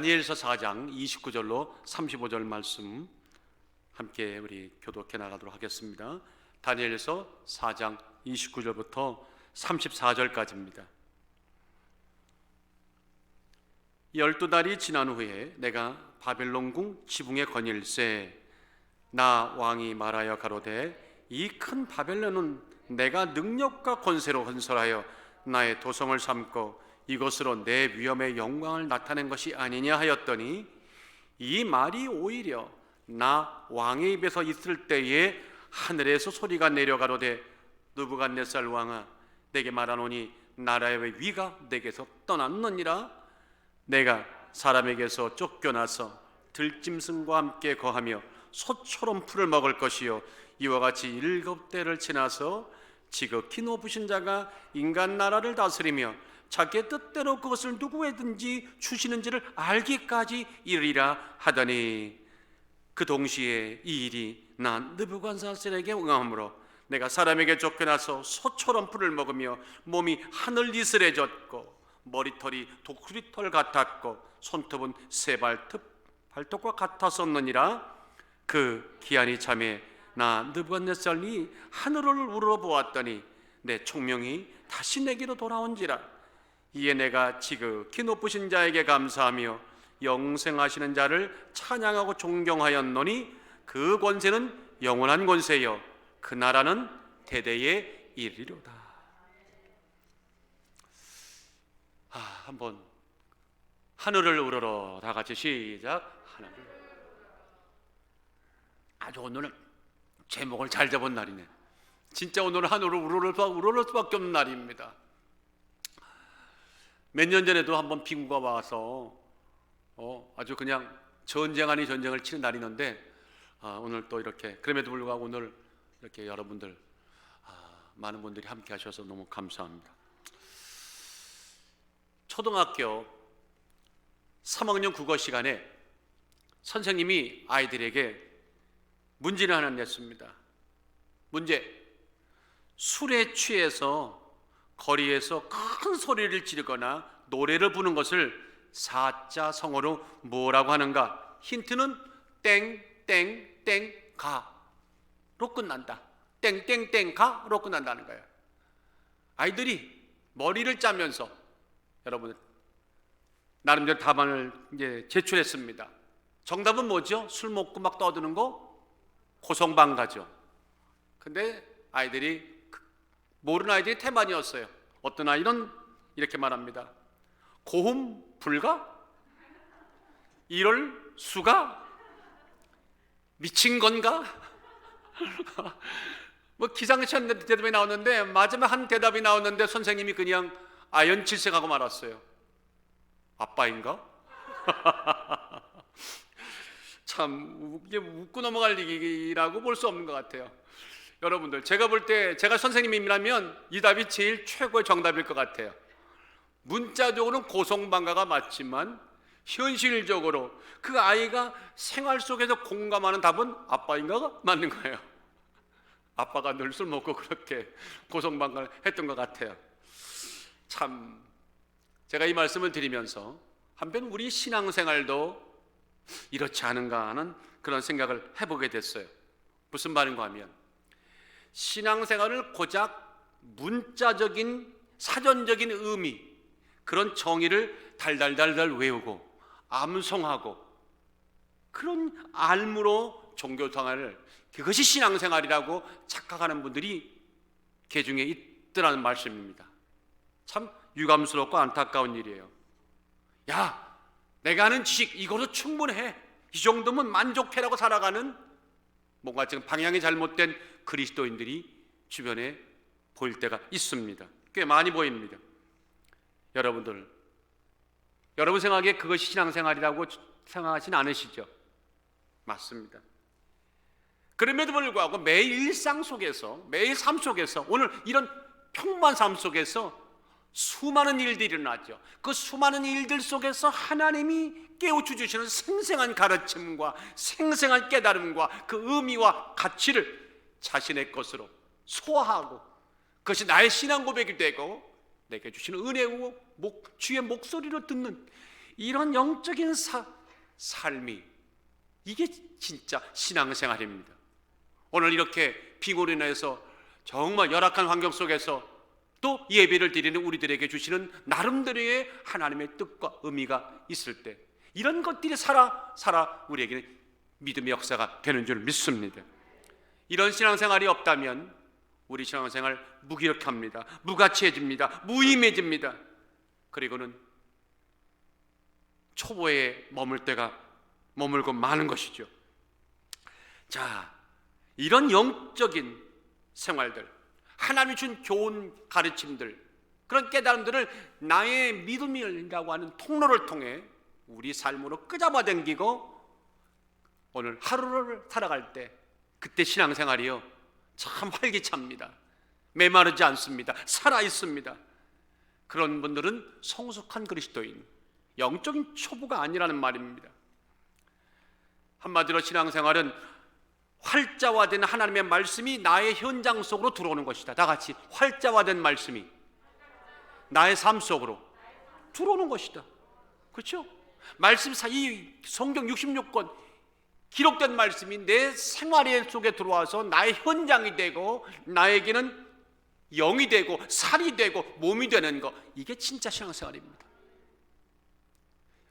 다니엘서 4장 29절로 35절 말씀 함께 우리 교독해 나가도록 하겠습니다. 다니엘서 4장 29절부터 34절까지입니다. 12달이 지난 후에 내가 바벨론궁 지붕에 거닐세 나 왕이 말하여 가로되 이 큰 바벨론은 내가 능력과 권세로 건설하여 나의 도성을 삼고 이것으로 내 위엄의 영광을 나타낸 것이 아니냐 하였더니 이 말이 오히려 나 왕의 입에서 있을 때에 하늘에서 소리가 내려가로되 느부갓네살 왕아 내게 말하노니 나라의 위가 내게서 떠났느니라. 내가 사람에게서 쫓겨나서 들짐승과 함께 거하며 소처럼 풀을 먹을 것이요 이와 같이 7대를 지나서 지극히 높으신 자가 인간 나라를 다스리며 자기의 뜻대로 그것을 누구에든지 주시는지를 알기까지 이르리라 하더니 그 동시에 이 일이 난 느부갓네살에게 응함으로 내가 사람에게 쫓겨나서 소처럼 풀을 먹으며 몸이 하늘 이슬해졌고 머리털이 독수리털 같았고 손톱은 발톱과 같았었느니라. 그 기한이 참에 나 느부갓네살이 하늘을 우러보았더니 내 총명이 다시 내게로 돌아온지라. 이에 내가 지극히 높으신 자에게 감사하며 영생하시는 자를 찬양하고 존경하였노니 그 권세는 영원한 권세요 그 나라는 대대에 이르리로다. 한번 하늘을 우러러 다 같이 시작. 하늘을. 아주 오늘은 제목을 잘 잡은 날이네. 진짜 오늘은 하늘을 우러러 수밖에 없는 날입니다. 몇 년 전에도 한번 빙구가 와서 아주 그냥 전쟁 아닌 전쟁을 치는 날이 있는데 오늘 또 이렇게 그럼에도 불구하고 오늘 이렇게 여러분들 많은 분들이 함께 하셔서 너무 감사합니다. 초등학교 3학년 국어 시간에 선생님이 아이들에게 문제를 하나 냈습니다. 문제: 술에 취해서 거리에서 큰 소리를 지르거나 노래를 부르는 것을 사자성어로 뭐라고 하는가? 힌트는 땡땡땡가로 끝난다. 땡땡땡가로 끝난다는 거예요. 아이들이 머리를 짜면서 여러분 나름대로 답안을 이제 제출했습니다. 정답은 뭐죠? 술 먹고 막 떠드는 거 고성방가죠. 근데 아이들이 모르는 아이들이 태반이었어요. 어떤 아이는 이렇게 말합니다. 고음 불가? 이럴 수가? 미친 건가? 뭐 기상천 대답이 나오는데 마지막 한 대답이 나오는데 선생님이 그냥 아연칠색하고 말았어요. 아빠인가? 참 이게 웃고 넘어갈 얘기라고 볼 수 없는 것 같아요. 여러분들 제가 볼 때 제가 선생님이라면 이 답이 제일 최고의 정답일 것 같아요. 문자적으로는 고성방가가 맞지만 현실적으로 그 아이가 생활 속에서 공감하는 답은 아빠인가가 맞는 거예요. 아빠가 늘 술 먹고 그렇게 고성방가를 했던 것 같아요. 참 제가 이 말씀을 드리면서 한편 우리 신앙생활도 이렇지 않은가 하는 그런 생각을 해보게 됐어요. 무슨 말인가 하면 신앙생활을 고작 문자적인 사전적인 의미 그런 정의를 달달달달 외우고 암송하고 그런 알무로 종교생활을 그것이 신앙생활이라고 착각하는 분들이 개중에 있더라는 말씀입니다. 참 유감스럽고 안타까운 일이에요. 야, 내가 아는 지식 이거로 충분해. 이 정도면 만족해라고 살아가는 뭔가 지금 방향이 잘못된 그리스도인들이 주변에 보일 때가 있습니다. 꽤 많이 보입니다. 여러분 생각에 그것이 신앙생활이라고 생각하진 않으시죠? 맞습니다. 그럼에도 불구하고 매일 일상 속에서 매일 삶 속에서 오늘 이런 평범한 삶 속에서 수많은 일들이 일어나죠. 그 수많은 일들 속에서 하나님이 깨우쳐 주시는 생생한 가르침과 생생한 깨달음과 그 의미와 가치를 자신의 것으로 소화하고 그것이 나의 신앙 고백이 되고 내게 주시는 은혜고 주의 목소리로 듣는 이런 영적인 삶이 이게 진짜 신앙생활입니다. 오늘 이렇게 빙으로 인해서 정말 열악한 환경 속에서 또 예배를 드리는 우리들에게 주시는 나름대로의 하나님의 뜻과 의미가 있을 때 이런 것들이 살아 우리에게는 믿음의 역사가 되는 줄 믿습니다. 이런 신앙생활이 없다면 우리 신앙생활 무기력합니다. 무가치해집니다. 무의미해집니다. 그리고는 초보에 머물고 마는 것이죠. 자, 이런 영적인 생활들, 하나님이 준 교훈 가르침들, 그런 깨달음들을 나의 믿음이라고 하는 통로를 통해 우리 삶으로 끄잡아 당기고 오늘 하루를 살아갈 때 그때 신앙생활이요 참 활기찹니다. 메마르지 않습니다. 살아있습니다. 그런 분들은 성숙한 그리스도인, 영적인 초보가 아니라는 말입니다. 한마디로 신앙생활은 활자화된 하나님의 말씀이 나의 현장 속으로 들어오는 것이다. 다 같이 활자화된 말씀이 나의 삶 속으로 들어오는 것이다. 그렇죠? 말씀 이 성경 66권 기록된 말씀이 내 생활 속에 들어와서 나의 현장이 되고 나에게는 영이 되고 살이 되고 몸이 되는 것, 이게 진짜 신앙생활입니다.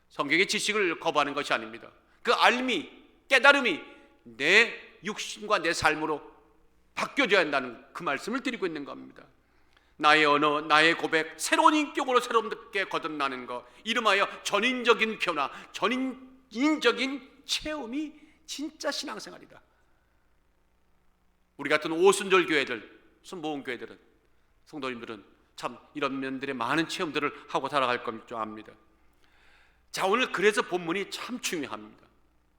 성경의 지식을 거부하는 것이 아닙니다. 그 알미, 깨달음이 내 육신과 내 삶으로 바뀌어져야 한다는 그 말씀을 드리고 있는 겁니다. 나의 언어, 나의 고백, 새로운 인격으로 새롭게 거듭나는 것, 이름하여 전인적인 변화, 전인적인 체험이 진짜 신앙생활이다. 우리 같은 오순절 교회들, 순복음 교회들은, 성도님들은 참 이런 면들의 많은 체험들을 하고 살아갈 줄 압니다. 자, 오늘 그래서 본문이 참 중요합니다.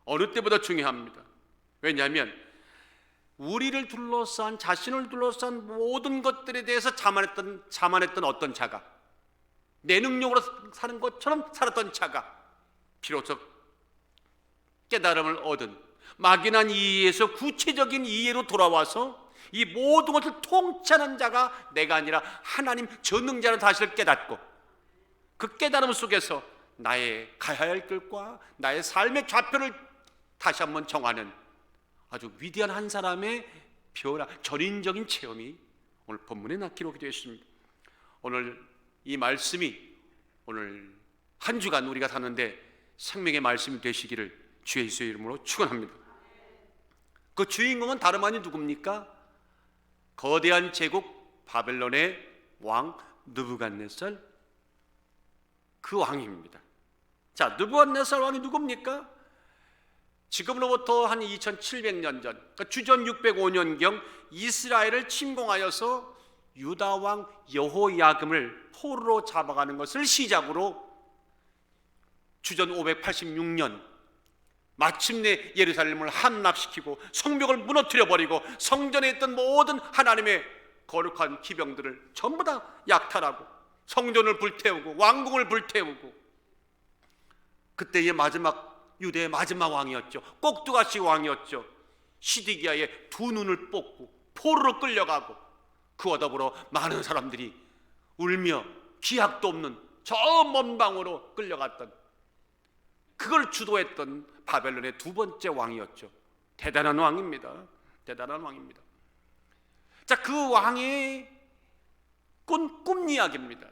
어느 때보다 중요합니다. 왜냐하면 우리를 둘러싼, 자신을 둘러싼 모든 것들에 대해서 자만했던 어떤 자가, 내 능력으로 사는 것처럼 살았던 자가 비로소 깨달음을 얻은 막연한 이해에서 구체적인 이해로 돌아와서 이 모든 것을 통치하는 자가 내가 아니라 하나님 전능자라는 사실을 깨닫고 그 깨달음 속에서 나의 가야 할 길과 나의 삶의 좌표를 다시 한번 정하는 아주 위대한 한 사람의 변화, 전인적인 체험이 오늘 본문에 기록이 되어 있습니다. 오늘 이 말씀이 오늘 한 주간 우리가 사는데 생명의 말씀이 되시기를 주의 예수의 이름으로 축원합니다. 그 주인공은 다름 아닌 누굽니까? 거대한 제국 바벨론의 왕 느부갓네살, 그 왕입니다. 자, 느부갓네살 왕이 누굽니까? 지금으로부터 한 2700년 전, 그러니까 주전 605년경 이스라엘을 침공하여서 유다 왕 여호야김을 포로로 잡아가는 것을 시작으로 주전 586년 마침내 예루살렘을 함락시키고 성벽을 무너뜨려 버리고 성전에 있던 모든 하나님의 거룩한 기병들을 전부 다 약탈하고 성전을 불태우고 왕궁을 불태우고, 그때의 마지막 유대의 마지막 왕이었죠. 꼭두가시 왕이었죠. 시드기야의 두 눈을 뽑고 포로로 끌려가고 그와 더불어 많은 사람들이 울며 기약도 없는 저 먼 방으로 끌려갔던, 그걸 주도했던 바벨론의 두 번째 왕이었죠. 대단한 왕입니다. 대단한 왕입니다. 자, 그 왕의 꿈 이야기입니다.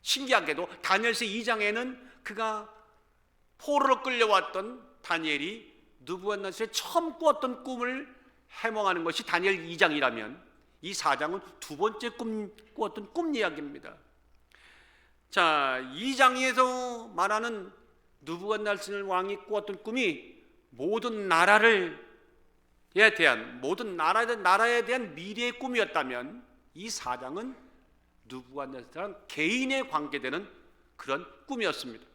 신기하게도 다니엘서 2장에는 그가 포로로 끌려왔던 다니엘이 느부갓네살이 처음 꾸었던 꿈을 해몽하는 것이 다니엘 2장이라면 이 4장은 두 번째 꾸었던 꿈 이야기입니다. 자, 2장에서 말하는 느부갓네살 왕이 꾸었던 꿈이 모든 나라에 대한 미래의 꿈이었다면 이 4장은 느부갓네살랑 개인에 관계되는 그런 꿈이었습니다.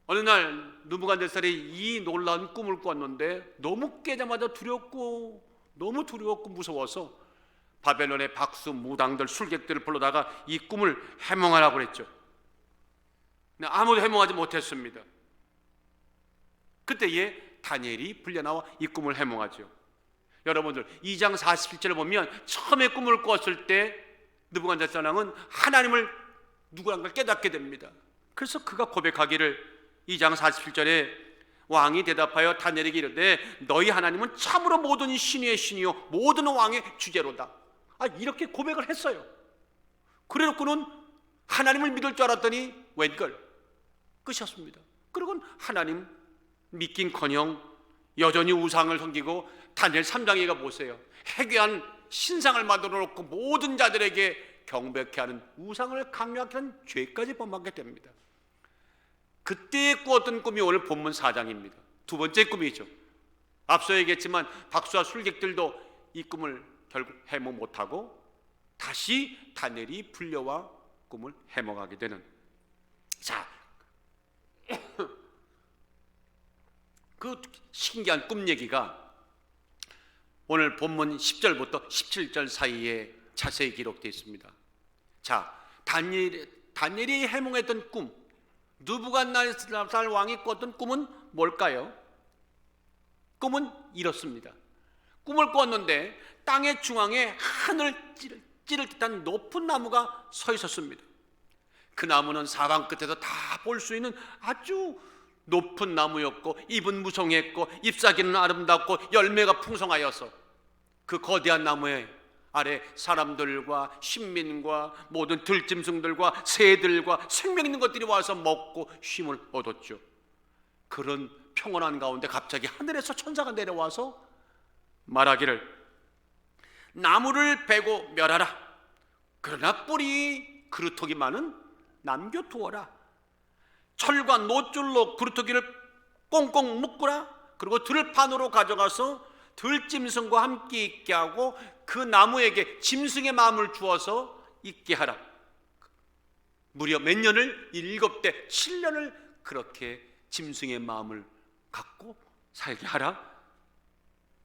어느 날 느부갓네살이 이 놀라운 꿈을 꿨는데 너무 깨자마자 너무 두렵고 무서워서 바벨론의 박수, 무당들, 술객들을 불러다가 이 꿈을 해몽하라고 그랬죠. 근데 아무도 해몽하지 못했습니다. 그때에 다니엘이 불려나와 이 꿈을 해몽하죠. 여러분들 2장 47절을 보면 처음에 꿈을 꿨을 때 느부갓네살 왕은 하나님을 누구란가 깨닫게 됩니다. 그래서 그가 고백하기를 2장 47절에 왕이 대답하여 다니엘에게 이르되 너희 하나님은 참으로 모든 신의 신이요 모든 왕의 주제로다. 이렇게 고백을 했어요. 그래놓고는 하나님을 믿을 줄 알았더니 웬걸 끝이었습니다. 그리고 하나님 믿긴커녕 여전히 우상을 섬기고 다니엘 3장에 가 보세요. 해괴한 신상을 만들어 놓고 모든 자들에게 경배케 하는 우상을 강요하게 한 죄까지 범하게 됩니다. 그때 꾸었던 꿈이 오늘 본문 4장입니다. 두 번째 꿈이죠. 앞서 얘기했지만 박수와 술객들도 이 꿈을 결국 해몽 못하고 다시 다니엘이 불려와 꿈을 해몽하게 되는. 자, 그 신기한 꿈 얘기가 오늘 본문 10절부터 17절 사이에 자세히 기록되어 있습니다. 자, 다니엘이 해몽했던 꿈, 느부갓네살 왕이 꿨던 꿈은 뭘까요? 꿈은 이렇습니다. 꿈을 꿨는데 땅의 중앙에 하늘을 찌를 듯한 높은 나무가 서 있었습니다. 그 나무는 사방 끝에서 다 볼 수 있는 아주 높은 나무였고 잎은 무성했고 잎사귀는 아름답고 열매가 풍성하여서 그 거대한 나무에 아래 사람들과 신민과 모든 들짐승들과 새들과 생명 있는 것들이 와서 먹고 쉼을 얻었죠. 그런 평온한 가운데 갑자기 하늘에서 천사가 내려와서 말하기를 나무를 베고 멸하라. 그러나 뿌리 그루터기 많은 남겨두어라. 철과 노줄로 그루터기를 꽁꽁 묶으라. 그리고 들판으로 가져가서 들짐승과 함께 있게 하고 그 나무에게 짐승의 마음을 주어서 있게 하라. 무려 몇 년을 7대 7년을 그렇게 짐승의 마음을 갖고 살게 하라.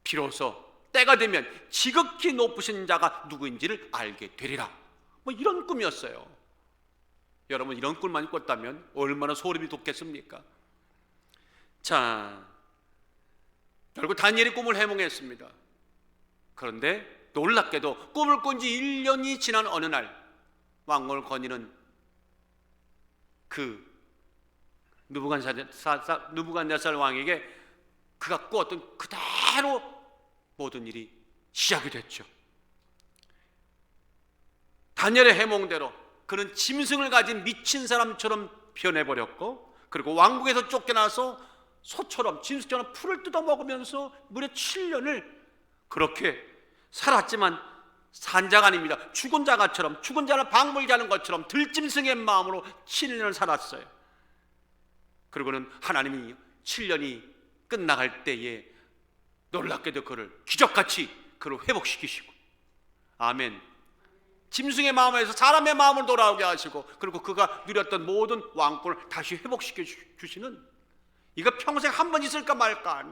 비로소 때가 되면 지극히 높으신 자가 누구인지를 알게 되리라. 이런 꿈이었어요. 여러분 이런 꿈만 꿨다면 얼마나 소름이 돋겠습니까? 자, 결국 다니엘이 꿈을 해몽했습니다. 그런데 놀랍게도 꿈을 꾼 지 1년이 지난 어느 날 왕을 거니는 그 느부갓네살 왕에게 그가 꾸었던 그대로 모든 일이 시작이 됐죠. 다니엘의 해몽대로 그는 짐승을 가진 미친 사람처럼 변해버렸고 그리고 왕궁에서 쫓겨나서 소처럼 짐승처럼 풀을 뜯어먹으면서 무려 7년을 그렇게 살았지만 산 자가 아닙니다. 죽은 자가처럼 죽은 자를 방물게 하는 것처럼 들짐승의 마음으로 7년을 살았어요. 그리고는 하나님이 7년이 끝나갈 때에 놀랍게도 그를 기적같이 그를 회복시키시고 아멘. 짐승의 마음에서 사람의 마음을 돌아오게 하시고 그리고 그가 누렸던 모든 왕권을 다시 회복시켜 주시는 이거 평생 한 번 있을까 말까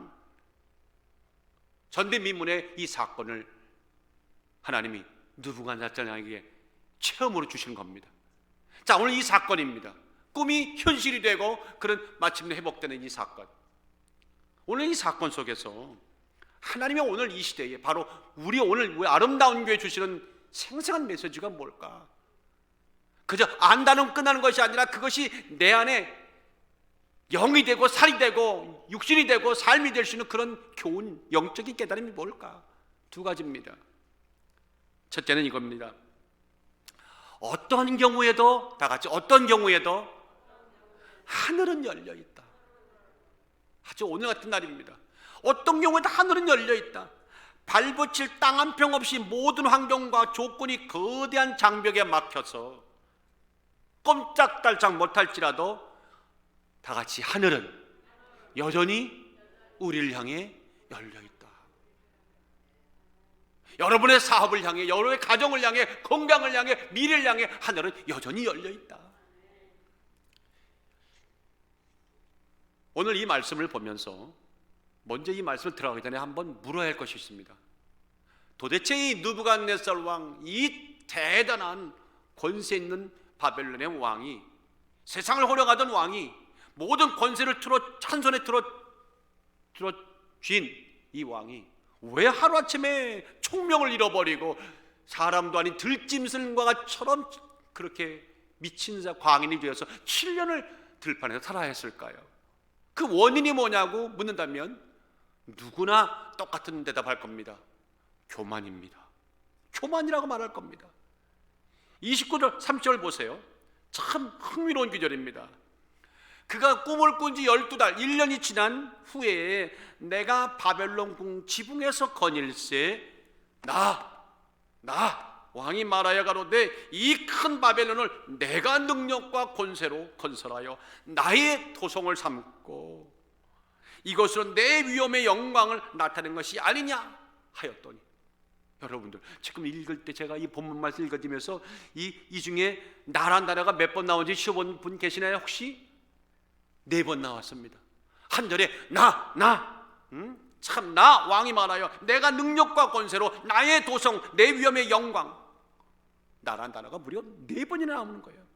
전대미문의 이 사건을 하나님이 느부갓네살에게 체험으로 주신 겁니다. 자, 오늘 이 사건입니다. 꿈이 현실이 되고 그런 마침내 회복되는 이 사건. 오늘 이 사건 속에서 하나님이 오늘 이 시대에 바로 우리 오늘 아름다운 교회 주시는 생생한 메시지가 뭘까? 그저 안다는 끝나는 것이 아니라 그것이 내 안에 영이 되고 살이 되고 육신이 되고 삶이 될 수 있는 그런 교훈, 영적인 깨달음이 뭘까? 두 가지입니다. 첫째는 이겁니다. 어떤 경우에도 다 같이 어떤 경우에도 하늘은 열려 있다. 아주 오늘 같은 날입니다. 어떤 경우에도 하늘은 열려 있다. 발붙일 땅 한 평 없이 모든 환경과 조건이 거대한 장벽에 막혀서 꼼짝달싹 못할지라도 다 같이 하늘은 여전히 우리를 향해 열려 있다. 여러분의 사업을 향해, 여러분의 가정을 향해, 건강을 향해, 미래를 향해 하늘은 여전히 열려 있다. 오늘 이 말씀을 보면서 먼저 이 말씀을 들어가기 전에 한번 물어야 할 것이 있습니다. 도대체 이 느부갓네살 왕, 이 대단한 권세 있는 바벨론의 왕이, 세상을 호령하던 왕이 모든 권세를 한 손에 쥔 이 왕이 왜 하루아침에 총명을 잃어버리고 사람도 아닌 들짐승과처럼 그렇게 미친 광인이 되어서 7년을 들판에서 살아야 했을까요? 그 원인이 뭐냐고 묻는다면 누구나 똑같은 대답할 겁니다. 교만입니다. 교만이라고 말할 겁니다. 29절 30절 보세요. 참 흥미로운 구절입니다. 그가 꿈을 꾼 지 12달 1년이 지난 후에 내가 바벨론 궁 지붕에서 거닐세 나 왕이 말하여 가로되 이 큰 바벨론을 내가 능력과 권세로 건설하여 나의 도성을 삼고 이것으로 내 위엄의 영광을 나타낸 것이 아니냐 하였더니, 여러분들 지금 읽을 때 제가 이 본문 말씀 읽어지면서 이 중에 나란 단어가 몇 번 나온지 쉬어본 분 계시나요? 혹시? 4번 나왔습니다. 한 절에 참 나 왕이 말하여 내가 능력과 권세로 나의 도성 내 위엄의 영광, 나란 단어가 무려 4번이나 나오는 거예요.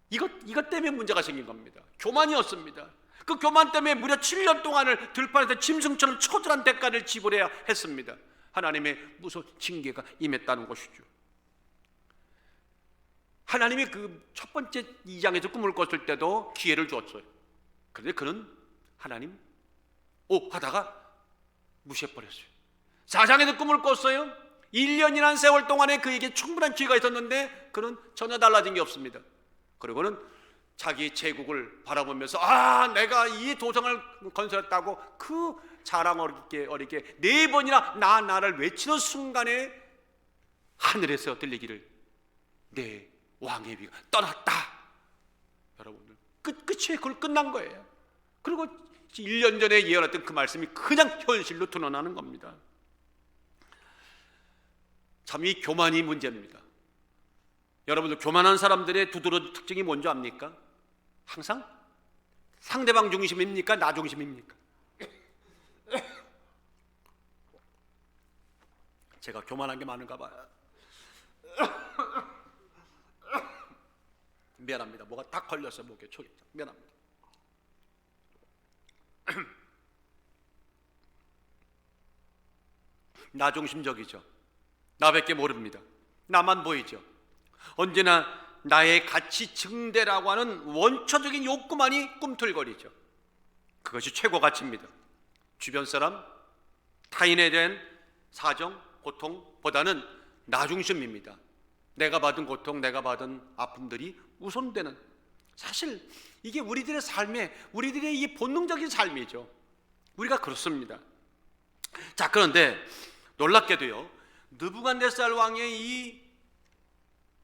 이것 때문에 문제가 생긴 겁니다. 교만이었습니다. 그 교만 때문에 무려 7년 동안을 들판에서 짐승처럼 처절한 대가를 지불해야 했습니다. 하나님의 무서운 징계가 임했다는 것이죠. 하나님이 그 첫 번째 2장에서 꿈을 꿨을 때도 기회를 줬어요. 그런데 그는 하나님 하다가 무시해버렸어요. 4장에서 꿈을 꿨어요. 1년이라는 세월 동안에 그에게 충분한 기회가 있었는데 그는 전혀 달라진 게 없습니다. 그리고는 자기 제국을 바라보면서 내가 이 도성을 건설했다고 그 자랑 어리게 4번이나 나를 외치는 순간에 하늘에서 들리기를 내 왕의 위가 떠났다. 여러분들 끝이 그걸 끝난 거예요. 그리고 1년 전에 예언했던 그 말씀이 그냥 현실로 드러나는 겁니다. 참 이 교만이 문제입니다. 여러분들 교만한 사람들의 두드러진 특징이 뭔지 압니까? 항상 상대방 중심입니까? 나 중심입니까? 제가 교만한 게 많은가 봐요. 미안합니다. 뭐가 딱 걸려서 목에 초기. 미안합니다. 나 중심적이죠. 나밖에 모릅니다. 나만 보이죠. 언제나 나의 가치 증대라고 하는 원초적인 욕구만이 꿈틀거리죠. 그것이 최고 가치입니다. 주변 사람, 타인에 대한 사정, 고통보다는 나 중심입니다. 내가 받은 고통, 내가 받은 아픔들이 우선되는, 사실 이게 우리들의 삶에, 우리들의 이 본능적인 삶이죠. 우리가 그렇습니다. 자, 그런데 놀랍게도요, 느부갓네살 왕의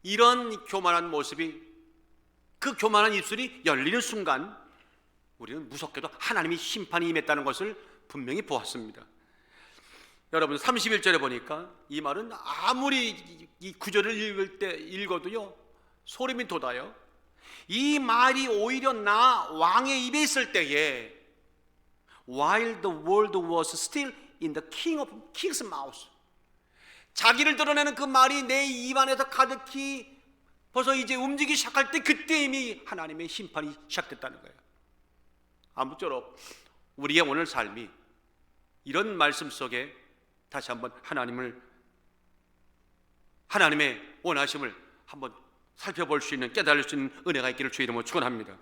이런 교만한 모습이, 그 교만한 입술이 열리는 순간 우리는 무섭게도 하나님의 심판이 임했다는 것을 분명히 보았습니다. 여러분 31절에 보니까 이 말은 아무리 이 구절을 읽어도요 소름이 돋아요. 이 말이 오히려 나 왕의 입에 있을 때에, while the word was still in the king's mouth, 자기를 드러내는 그 말이 내 입 안에서 가득히 벌써 이제 움직이기 시작할 때, 그때 이미 하나님의 심판이 시작됐다는 거예요. 아무쪼록 우리의 오늘 삶이 이런 말씀 속에 다시 한번 하나님의 원하심을 한번 살펴볼 수 있는, 깨달을 수 있는 은혜가 있기를 주의 이름으로 축원합니다.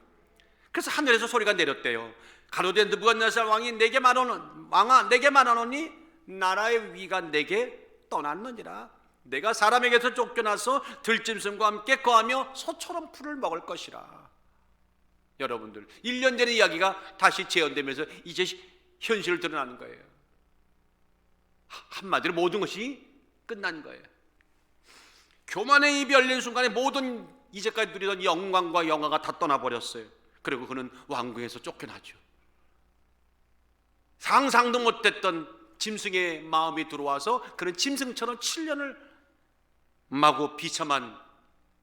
그래서 하늘에서 소리가 내렸대요. 가로되 느부갓네살 왕이 내게 왕아 내게 말하노니 나라의 위가 내게 떠났느니라. 내가 사람에게서 쫓겨나서 들짐승과 함께 거하며 소처럼 풀을 먹을 것이라. 여러분들 1년 전의 이야기가 다시 재현되면서 이제 현실을 드러나는 거예요. 한마디로 모든 것이 끝난 거예요. 교만의 입이 열린 순간에 모든 이제까지 누리던 영광과 영화가 다 떠나버렸어요. 그리고 그는 왕궁에서 쫓겨나죠. 상상도 못했던 짐승의 마음이 들어와서 그는 짐승처럼 7년을 마구 비참한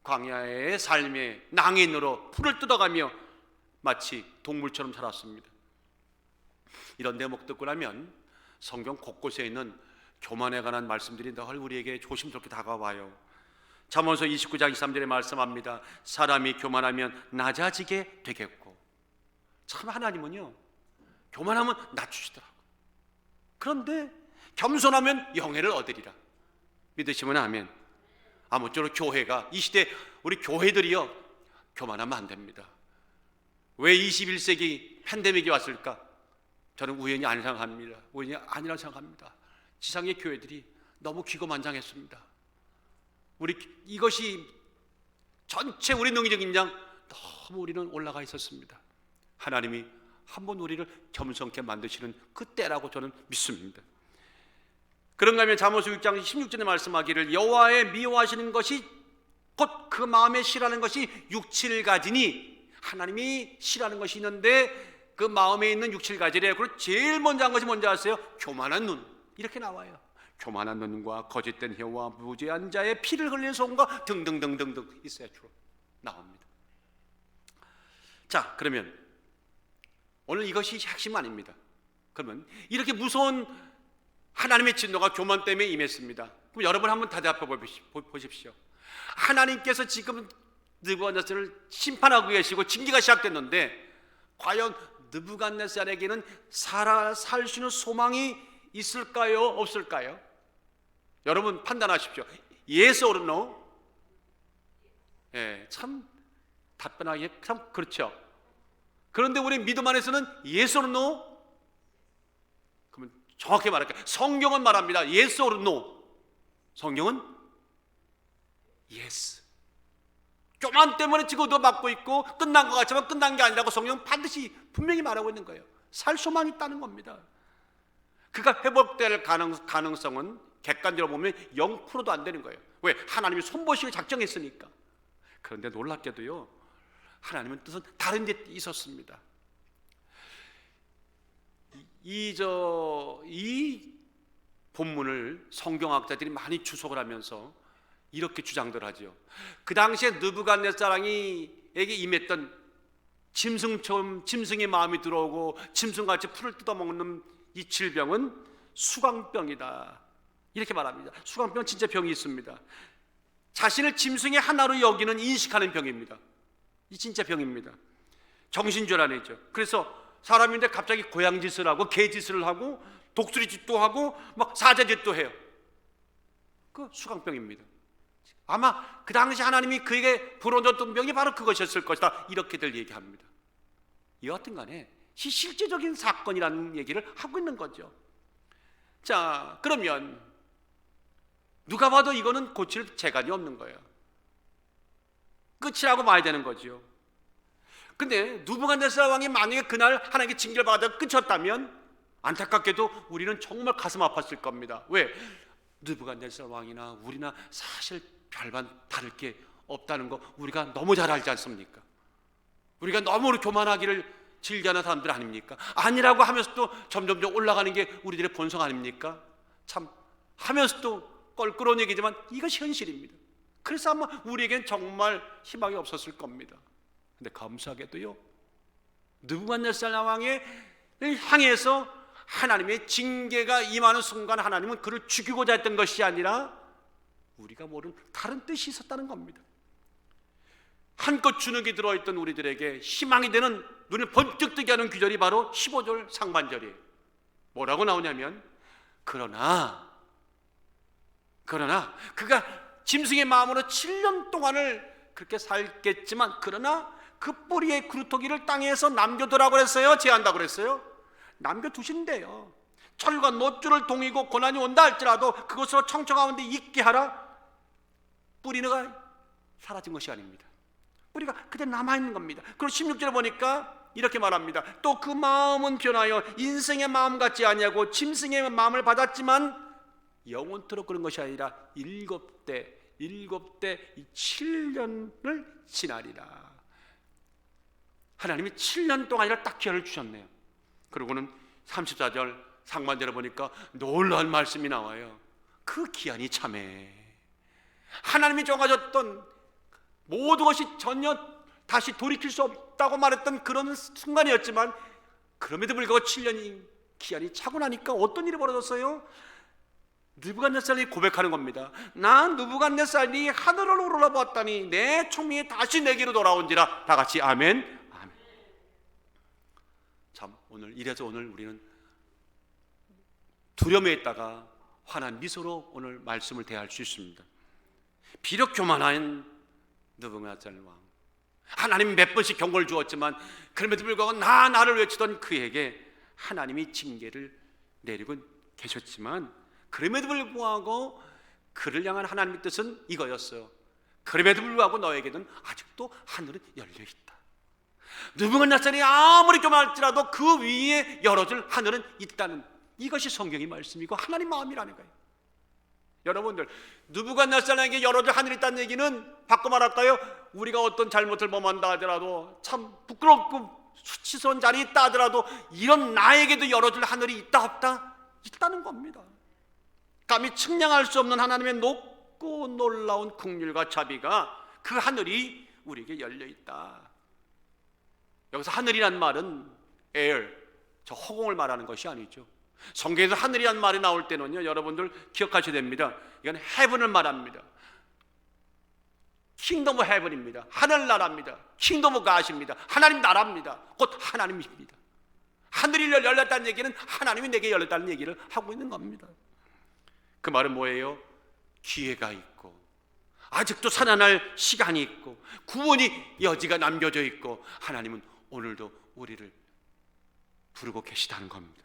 광야의 삶의 낭인으로 풀을 뜯어가며 마치 동물처럼 살았습니다. 이런 대목 듣고 나면 성경 곳곳에 있는 교만에 관한 말씀들이 늘 우리에게 조심스럽게 다가와요. 잠언서 29장 23절에 말씀합니다. 사람이 교만하면 낮아지게 되겠고. 참 하나님은요, 교만하면 낮추시더라고요. 그런데 겸손하면 영예를 얻으리라. 믿으시면 아멘. 아무쪼록 교회가, 이 시대 우리 교회들이요, 교만하면 안 됩니다. 왜 21세기 팬데믹이 왔을까? 저는 우연히 아니라 생각합니다. 우연히 아니라고 생각합니다. 지상의 교회들이 너무 기고만장했습니다. 이것이 전체 우리 능력인 양 너무 우리는 올라가 있었습니다. 하나님이 한번 우리를 겸손케 만드시는 그때라고 저는 믿습니다. 그런가 하면 잠언서 6장 16절에 말씀하기를 여호와의 미워하시는 것이 곧 그 마음에 싫어하는 것이 6, 7가지니, 하나님이 싫어하는 것이 있는데 그 마음에 있는 6, 7가지래요. 그리고 제일 먼저 한 것이 뭔지 아세요? 교만한 눈. 이렇게 나와요. 교만한 눈과 거짓된 혀와 무죄한 자의 피를 흘리는 손과 등등등등등 있어야 주로 나옵니다. 자, 그러면 오늘 이것이 핵심 아닙니다. 그러면 이렇게 무서운 하나님의 진노가 교만 때문에 임했습니다. 그럼 여러분 한번 대답해 보십시오. 하나님께서 지금 느부갓네살을 심판하고 계시고 징계가 시작됐는데 과연 느부갓네살에게는 살 수 있는 소망이 있을까요? 없을까요? 여러분 판단하십시오. Yes or no? 참 답변하기 참 그렇죠. 그런데 우리 믿음 안에서는 Yes or no? 그러면 정확히 말할게요. 성경은 말합니다. Yes or no? 성경은 Yes. 교만 때문에 지금 얻어맞고 있고 끝난 것 같지만 끝난 게 아니라고 성경은 반드시 분명히 말하고 있는 거예요. 살 소망이 있다는 겁니다. 그가 회복될 가능성은 객관적으로 보면 0%도 안 되는 거예요. 왜? 하나님이 손보시고 작정했으니까. 그런데 놀랍게도요, 하나님의 뜻은 다른 데 있었습니다. 이 본문을 성경학자들이 많이 주석을 하면서 이렇게 주장들 하죠. 그 당시에 느부갓네살에게 임했던 짐승처럼 짐승의 마음이 들어오고 짐승같이 풀을 뜯어먹는 이 질병은 수광병이다, 이렇게 말합니다. 수광병은 진짜 병이 있습니다. 자신을 짐승의 하나로 여기는, 인식하는 병입니다. 이 진짜 병입니다. 정신질환이죠. 그래서 사람인데 갑자기 고양짓을 하고 개짓을 하고 독수리짓도 하고 막 사자짓도 해요. 그 수광병입니다. 아마 그 당시 하나님이 그에게 불어줬던 병이 바로 그것이었을 것이다, 이렇게들 얘기합니다. 여하튼 간에 실제적인 사건이라는 얘기를 하고 있는 거죠. 자, 그러면 누가 봐도 이거는 고칠 재간이 없는 거예요. 끝이라고 봐야 되는 거죠. 근데 느부갓네살 왕이 만약에 그날 하나님께 징계를 받아 끝이었다면 안타깝게도 우리는 정말 가슴 아팠을 겁니다. 왜? 느부갓네살 왕이나 우리나 사실 별반 다를 게 없다는 거 우리가 너무 잘 알지 않습니까? 우리가 너무 교만하기를 즐겨하는 사람들 아닙니까? 아니라고 하면서도 점점 올라가는 게 우리들의 본성 아닙니까? 참 하면서도 껄끄러운 얘기지만 이것이 현실입니다. 그래서 아마 우리에겐 정말 희망이 없었을 겁니다. 근데 감사하게도요, 느부갓네살 왕을 향해서 하나님의 징계가 임하는 순간 하나님은 그를 죽이고자 했던 것이 아니라 우리가 모르는 다른 뜻이 있었다는 겁니다. 한껏 주눅이 들어있던 우리들에게 희망이 되는, 눈을 번쩍 뜨게 하는 구절이 바로 15절 상반절이에요. 뭐라고 나오냐면 그러나 그가 짐승의 마음으로 7년 동안을 그렇게 살겠지만 그러나 그 뿌리의 그루터기를 땅에서 남겨두라고 그랬어요? 제한다고 그랬어요? 남겨두신대요. 철과 놋줄을 동이고 고난이 온다 할지라도 그것으로 청청 가운데 있게 하라. 뿌리가 사라진 것이 아닙니다. 뿌리가 그대로 남아있는 겁니다. 그리고 16절에 보니까 이렇게 말합니다. 또 그 마음은 변하여 인생의 마음 같지 아니하고 짐승의 마음을 받았지만 영원토록 그런 것이 아니라 7대 이 7년을 지나리라. 하나님이 7년 동안이라 딱 기한을 주셨네요. 그리고는 34절 상반절에 보니까 놀라운 말씀이 나와요. 그 기한이 참해. 하나님이 정하셨던 모든 것이 전혀 다시 돌이킬 수 없다고 말했던 그런 순간이었지만 그럼에도 불구하고 7년이 기한이 차고 나니까 어떤 일이 벌어졌어요? 느부갓네살이 고백하는 겁니다. 난 느부갓네살이 하늘을 오르러보았더니 내 총명이 다시 내게로 돌아온지라. 다 같이 아멘. 아멘. 참 이래서 오늘 우리는 두려움에 있다가 환한 미소로 오늘 말씀을 대할 수 있습니다. 비록 교만한 느부갓네살 왕, 하나님이 몇 번씩 경고를 주었지만 그럼에도 불구하고 나를 외치던 그에게 하나님이 징계를 내리고 계셨지만 그럼에도 불구하고 그를 향한 하나님의 뜻은 이거였어요. 그럼에도 불구하고 너에게는 아직도 하늘은 열려있다. 느부갓네살이 아무리 교만할지라도 그 위에 열어줄 하늘은 있다는, 이것이 성경의 말씀이고 하나님 마음이라는 거예요. 여러분들, 느부갓네살에게 열어줄 하늘이 있다는 얘기는 바꿔 말할까요? 우리가 어떤 잘못을 범한다 하더라도, 참 부끄럽고 수치스러운 자리에 있다 하더라도 이런 나에게도 열어줄 하늘이 있다 없다? 있다는 겁니다. 감히 측량할 수 없는 하나님의 높고 놀라운 긍휼과 자비가, 그 하늘이 우리에게 열려있다. 여기서 하늘이란 말은 air, 저 허공을 말하는 것이 아니죠. 성경에서 하늘이란 말이 나올 때는요, 여러분들 기억하셔야 됩니다. 이건 heaven을 말합니다. 킹덤 오브 헤븐입니다. 하늘나라입니다. 킹덤 오브 갓입니다. 하나님 나라입니다. 곧 하나님이십니다. 하늘이 열렸다는 얘기는 하나님이 내게 열렸다는 얘기를 하고 있는 겁니다. 그 말은 뭐예요? 기회가 있고 아직도 살아날 시간이 있고 구원이 여지가 남겨져 있고 하나님은 오늘도 우리를 부르고 계시다는 겁니다.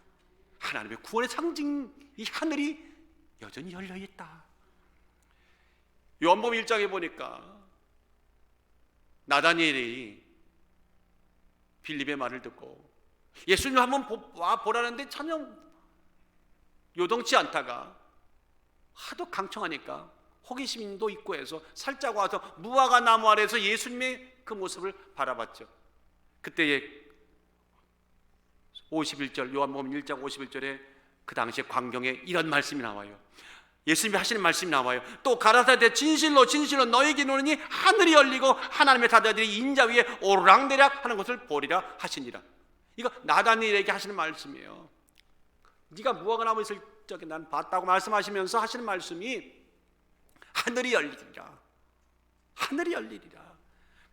하나님의 구원의 상징, 이 하늘이 여전히 열려있다. 요한복음 1장에 보니까 나다니엘이 빌립의 말을 듣고 예수님 한번 보라는데 전혀 요동치 않다가 하도 강청하니까 호기심도 있고 해서 살짝 와서 무화과 나무 아래에서 예수님의 그 모습을 바라봤죠. 그때에 51절, 요한복음 1장 51절에 그 당시에 광경에 이런 말씀이 나와요. 예수님이 하시는 말씀이 나와요. 또 가라사대 진실로 진실로 너에게 이르노니 하늘이 열리고 하나님의 사자들이 인자 위에 오르락내락 하는 것을 보리라 하시니라. 이거 나다니엘에게 하시는 말씀이에요. 네가 무화과 나무 있을 적에 난 봤다고 말씀하시면서 하시는 말씀이 하늘이 열리리라, 하늘이 열리리라.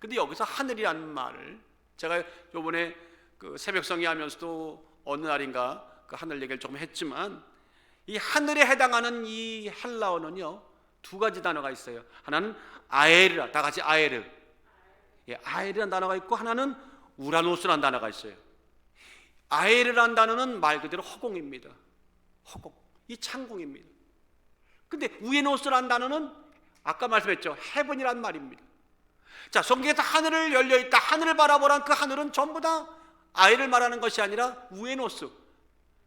근데 여기서 하늘이라는 말을 제가 요번에 그 새벽성에 하면서도 어느 날인가 그 하늘 얘기를 조금 했지만, 이 하늘에 해당하는 이 헬라어는요 두 가지 단어가 있어요. 하나는 아에르라, 다 같이 아에르, 아에르라는 단어가 있고 하나는 우라노스라는 단어가 있어요. 아에르라는 단어는 말 그대로 허공입니다. 허공, 이 창공입니다. 근데 우에노스라는 단어는 아까 말씀했죠, 헤븐이란 말입니다. 자, 성경에서 하늘을 열려있다, 하늘을 바라보란 그 하늘은 전부 다 아에를 말하는 것이 아니라 우에노스,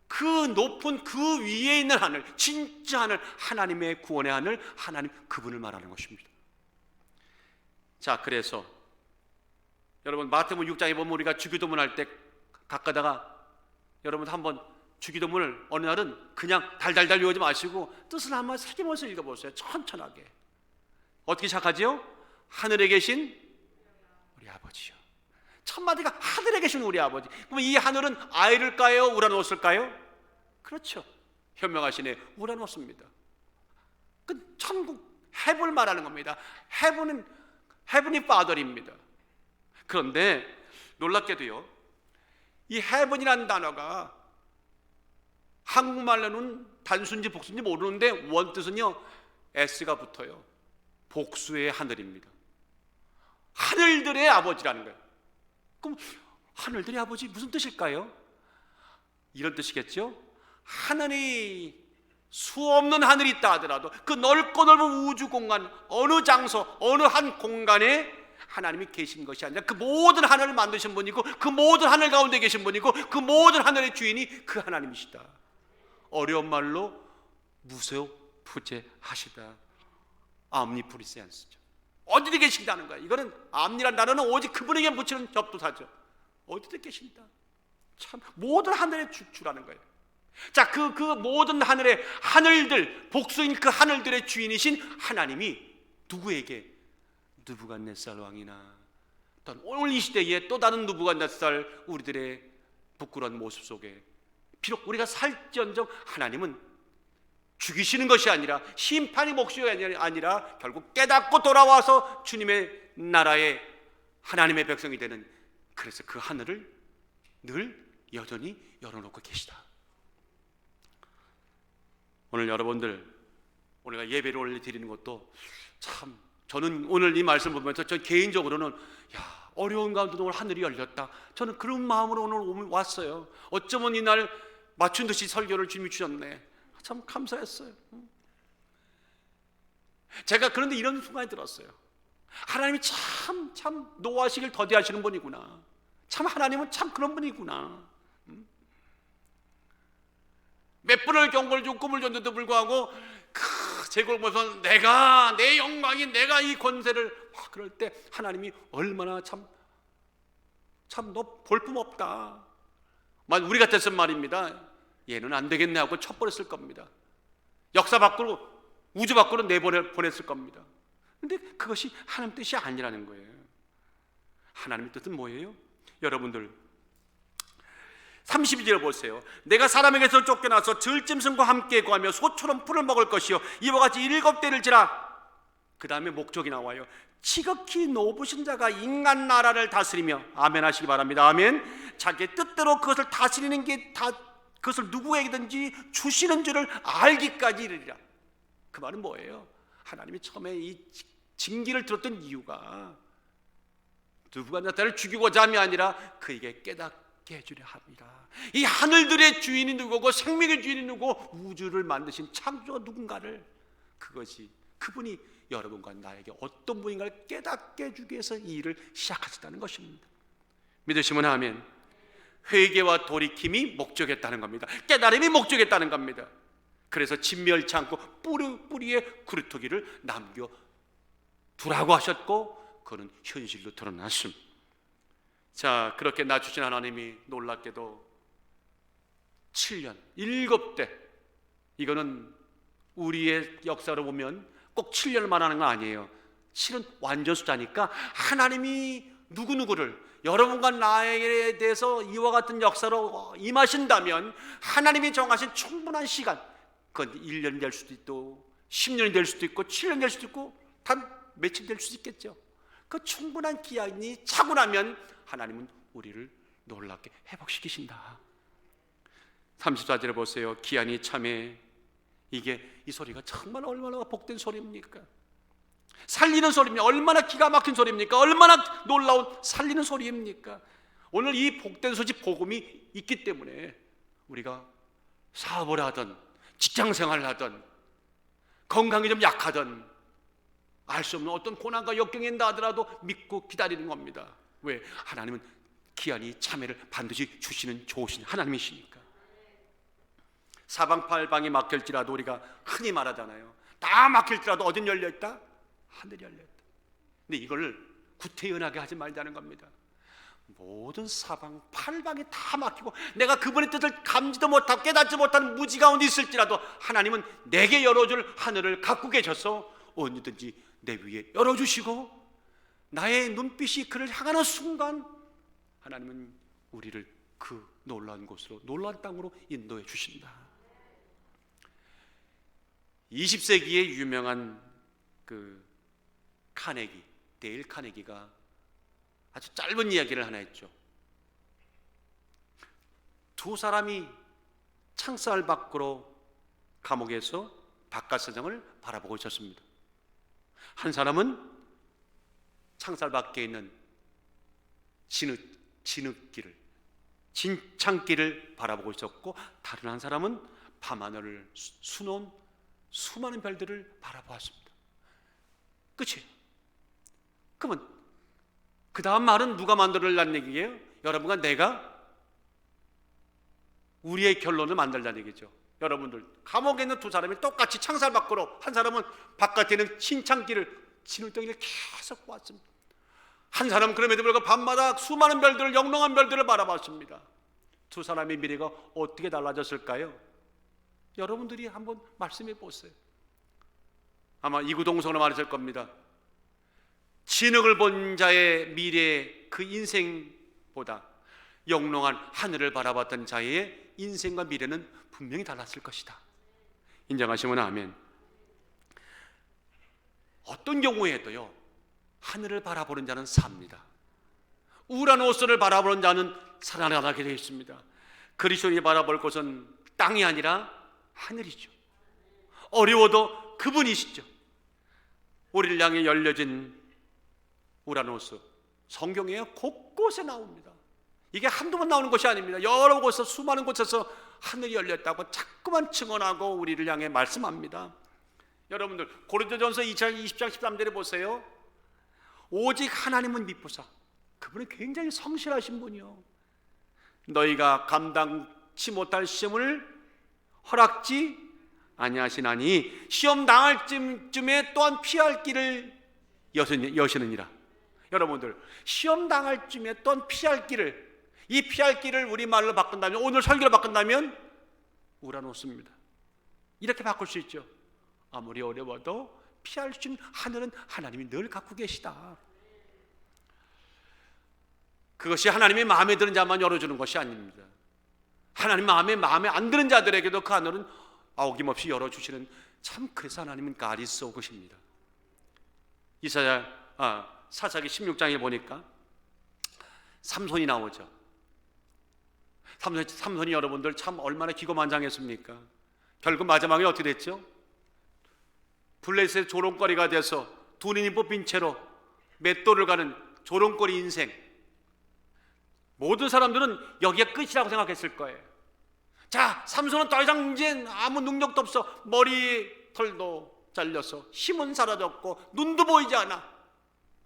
그 높은 그 위에 있는 하늘, 진짜 하늘, 하나님의 구원의 하늘, 하나님 그분을 말하는 것입니다. 자, 그래서 여러분 마태복음 6장에 보면 우리가 주기도문 할 때 가까다가 여러분 한번 주기도문을 어느 날은 그냥 달달달 외우지 마시고 뜻을 한번 새기면서 읽어보세요. 천천하게. 어떻게 시작하지요? 하늘에 계신 우리 아버지요. 첫 마디가 하늘에 계신 우리 아버지. 그럼 이 하늘은 아이를까요? 우라노스일까요? 그렇죠. 현명하시네, 우라노스입니다. 그 천국, 헤븐을 말하는 겁니다. 헤븐이 파더입니다. 그런데 놀랍게도요, 이 헤븐이라는 단어가 한국말로는 단순지 복수인지 모르는데 원뜻은요 S가 붙어요. 복수의 하늘입니다. 하늘들의 아버지라는 거예요. 그럼 하늘들의 아버지 무슨 뜻일까요? 이런 뜻이겠죠. 하늘이 수없는 하늘이 있다 하더라도 그 넓고 넓은 우주 공간, 어느 장소, 어느 한 공간에 하나님이 계신 것이 아니라 그 모든 하늘을 만드신 분이고 그 모든 하늘 가운데 계신 분이고 그 모든 하늘의 주인이 그 하나님이시다. 어려운 말로 무소부재하시다. 암니프리센스죠. 어디에 계신다는 거야. 이거는 암니란 단어는 오직 그분에게 붙이는 접두사죠. 어디에 계신다. 참 모든 하늘의 주라는 거예요. 자, 그 모든 하늘의 하늘들, 복수인 그 하늘들의 주인이신 하나님이 누구에게? 느부갓네살 왕이나 또는 오늘 이 시대에 또 다른 느부갓네살 우리들의 부끄러운 모습 속에 비록 우리가 살지언정 하나님은 죽이시는 것이 아니라 심판이 목적이 아니라 결국 깨닫고 돌아와서 주님의 나라의 하나님의 백성이 되는, 그래서 그 하늘을 늘 여전히 열어놓고 계시다. 오늘 여러분들 우리가 예배를 올려드리는 것도 참, 저는 오늘 이 말씀 보면서 저 개인적으로는 어려운 가운데도 오늘 하늘이 열렸다, 저는 그런 마음으로 오늘 왔어요. 어쩌면 이날 맞춘 듯이 설교를 주님이 주셨네. 참 감사했어요. 제가 그런데 이런 순간이 들었어요. 하나님이 참 노하시길 더디하시는 분이구나. 참 하나님은 참 그런 분이구나. 몇 번을 경고를 주고 꿈을 줬는데도 불구하고 제걸 보면서 내 영광이, 내가 이 권세를, 그럴 때 하나님이 얼마나 참 너 볼품없다. 우리 같았으면 말입니다, 얘는 안 되겠네 하고 쳐버렸을 겁니다. 역사 밖으로, 우주 밖으로 내보냈을 겁니다. 근데 그것이 하나님 뜻이 아니라는 거예요. 하나님의 뜻은 뭐예요? 여러분들 32절을 보세요. 내가 사람에게서 쫓겨나서 들짐승과 함께 구하며 소처럼 풀을 먹을 것이요 이와 같이 7대를 지라. 그 다음에 목적이 나와요. 지극히 높으신 자가 인간 나라를 다스리며, 아멘 하시기 바랍니다. 아멘. 자기의 뜻대로 그것을 다스리는 게 다, 그것을 누구에게든지 주시는 줄을 알기까지 이르리라. 그 말은 뭐예요? 하나님이 처음에 이 징계를 들었던 이유가 누구가 나를 죽이고자 함이 아니라 그에게 깨닫게 해주려 합니다. 이 하늘들의 주인이 누구고 생명의 주인이 누구고 우주를 만드신 창조가 누군가를, 그분이 여러분과 나에게 어떤 분인가를 깨닫게 해주기 위해서 이 일을 시작하셨다는 것입니다. 믿으시면 아멘. 회개와 돌이킴이 목적이었다는 겁니다. 깨달음이 목적이었다는 겁니다. 그래서 진멸치 않고 뿌리에 구루터기를 남겨두라고 하셨고, 그는 현실로 드러났습니다. 자, 그렇게 낮추신 하나님이 놀랍게도 7년, 7대, 이거는 우리의 역사로 보면 꼭 7년을 말하는 거 아니에요. 7은 완전 숫자니까 하나님이 누구누구를, 여러분과 나에 대해서 이와 같은 역사로 임하신다면 하나님이 정하신 충분한 시간, 그건 1년이 될 수도 있고 10년이 될 수도 있고 7년이 될 수도 있고 단 며칠 될 수도 있겠죠. 그 충분한 기한이 차고 나면 하나님은 우리를 놀랍게 회복시키신다. 34절에 보세요. 기한이 참에, 이 소리가 정말 얼마나 복된 소리입니까? 살리는 소리입니까? 얼마나 기가 막힌 소리입니까? 얼마나 놀라운 살리는 소리입니까? 오늘 이 복된 소식 복음이 있기 때문에 우리가 사업을 하든 직장생활을 하든 건강이 좀 약하든 알 수 없는 어떤 고난과 역경이 있다 하더라도 믿고 기다리는 겁니다. 왜? 하나님은 기한이 참회를 반드시 주시는 좋으신 하나님이시니까. 사방팔방이 막힐지라도, 우리가 흔히 말하잖아요. 다 막힐지라도 어딘 열려있다? 하늘이 열려있다. 근데 이걸 구태연하게 하지 말자는 겁니다. 모든 사방팔방이 다 막히고 내가 그분의 뜻을 감지도 못하고 깨닫지 못하는 무지 가운데 있을지라도 하나님은 내게 열어줄 하늘을 갖고 계셔서 언제든지 내 위에 열어주시고, 나의 눈빛이 그를 향하는 순간 하나님은 우리를 그 놀라운 곳으로, 놀라운 땅으로 인도해 주신다. 20세기의 유명한 데일 카네기가 아주 짧은 이야기를 하나 했죠. 두 사람이 창살 밖으로 감옥에서 바깥 세상을 바라보고 있었습니다. 한 사람은 창살 밖에 있는 진창길을 바라보고 있었고, 다른 한 사람은 밤하늘을 수놓은 수많은 별들을 바라보았습니다. 끝이에요. 그러면 그 다음 말은 누가 만들어낸 얘기예요? 여러분과 내가 우리의 결론을 만들자는 얘기죠. 여러분들, 감옥에 있는 두 사람이 똑같이 창살 밖으로, 한 사람은 바깥에 있는 진창길을, 진울덩이를 계속 보았습니다. 한 사람은 그럼에도 불구하고 밤마다 수많은 별들을, 영롱한 별들을 바라봤습니다. 두 사람의 미래가 어떻게 달라졌을까요? 여러분들이 한번 말씀해 보세요. 아마 이구동성으로 말했을 겁니다. 진흙을 본 자의 미래, 그 인생보다 영롱한 하늘을 바라봤던 자의 인생과 미래는 분명히 달랐을 것이다. 인정하시면 아멘. 어떤 경우에도요, 하늘을 바라보는 자는 삽니다. 우울한 옷을 바라보는 자는 살아나게 되어 있습니다. 그리스도인이 바라볼 곳은 땅이 아니라 하늘이죠. 어려워도 그분이시죠. 우리를 향해 열려진 우라노스, 성경에 곳곳에 나옵니다. 이게 한두 번 나오는 것이 아닙니다. 여러 곳에서, 수많은 곳에서 하늘이 열렸다고 자꾸만 증언하고 우리를 향해 말씀합니다. 여러분들 고린도전서 20장 13절에 보세요. 오직 하나님은 미쁘사, 그분은 굉장히 성실하신 분이요, 너희가 감당치 못할 시험을 허락지 아니하시나니 시험 당할 쯤에 또한 피할 길을 여시느니라. 여러분들, 시험 당할 쯤에 또한 피할 길을, 이 피할 길을 우리말로 바꾼다면, 오늘 설교로 바꾼다면 우라노스입니다. 이렇게 바꿀 수 있죠. 아무리 어려워도 피할 수 있는 하늘은 하나님이 늘 갖고 계시다. 그것이 하나님의 마음에 드는 자만 열어주는 것이 아닙니다. 하나님 마음에 안 드는 자들에게도 그 하늘은 어김없이 열어주시는, 참 그래서 하나님은 God is so good입니다. 사사기 16장에 보니까 삼손이 나오죠. 삼손이 여러분들 참 얼마나 기고만장했습니까? 결국 마지막에 어떻게 됐죠? 블레셋의 조롱거리가 돼서 두 눈이 뽑힌 채로 맷돌을 가는 조롱거리 인생. 모든 사람들은 여기가 끝이라고 생각했을 거예요. 자, 삼손은 더 이상 이제 아무 능력도 없어. 머리 털도 잘려서 힘은 사라졌고 눈도 보이지 않아.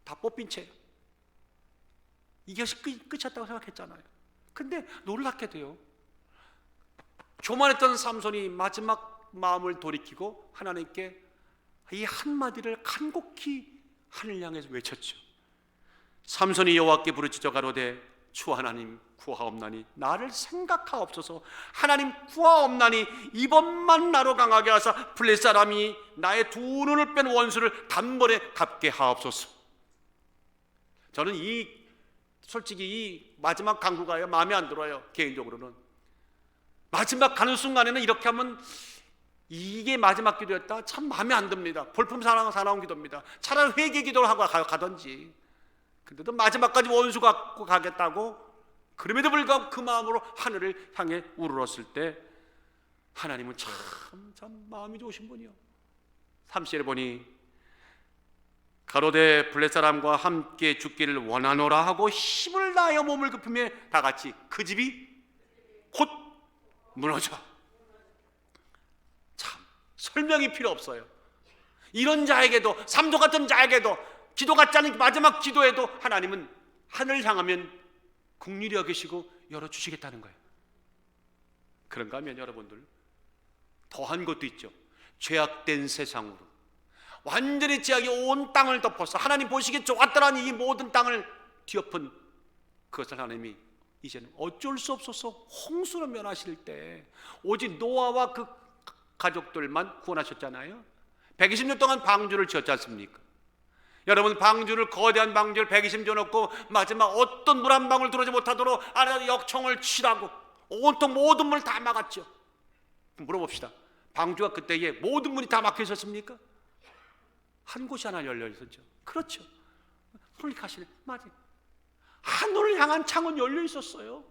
다 뽑힌 채. 이것이 끝이었다고 생각했잖아요. 근데 놀랍게도요, 교만했던 삼손이 마지막 마음을 돌이키고 하나님께 이 한마디를 간곡히 하늘 향해서 외쳤죠. 삼손이 여호와께 부르짖어 가로되 주 하나님 구하옵나니 나를 생각하옵소서. 하나님 구하옵나니 이번만 나로 강하게 하사 블레셋 사람이 나의 두 눈을 뺀 원수를 단번에 갚게 하옵소서. 저는 솔직히 이 마지막 강구가 마음에 안 들어요. 개인적으로는 마지막 가는 순간에는 이렇게 하면 이게 마지막 기도였다, 참 마음에 안 듭니다. 볼품 사나운 기도입니다. 차라리 회개 기도를 하고 가든지. 근데도 마지막까지 원수 갖고 가겠다고, 그럼에도 불구하고 그 마음으로 하늘을 향해 우러렀을 때 하나님은 참 마음이 좋으신 분이요. 30절에 보니 가로되 블레셋 사람과 함께 죽기를 원하노라 하고 힘을 다하여 몸을 급히며 다 같이 그 집이 곧 무너져. 참 설명이 필요 없어요. 이런 자에게도, 삼도 같은 자에게도, 기도 같지 않은 마지막 기도에도 하나님은 하늘을 향하면 긍휼히 여기시고 열어주시겠다는 거예요. 그런가 하면 여러분들, 더한 것도 있죠. 죄악된 세상으로 완전히 죄악이 온 땅을 덮어서 하나님 보시기에 좋았더라니 이 모든 땅을 뒤엎은 그것을 하나님이 이제는 어쩔 수 없어서 홍수로 면하실 때 오직 노아와 그 가족들만 구원하셨잖아요. 120년 동안 방주를 지었지 않습니까? 여러분, 방주를, 거대한 방주를 120년 넣고 마지막 어떤 물 한 방울 들어오지 못하도록 안에 역청을 칠하고 온통 모든 문을 다 막았죠. 물어봅시다. 방주가 그때에 모든 문이 다 막혀 있었습니까? 한 곳이 하나 열려 있었죠. 그렇죠. 솔직하시네. 맞아요. 하늘을 향한 창은 열려 있었어요.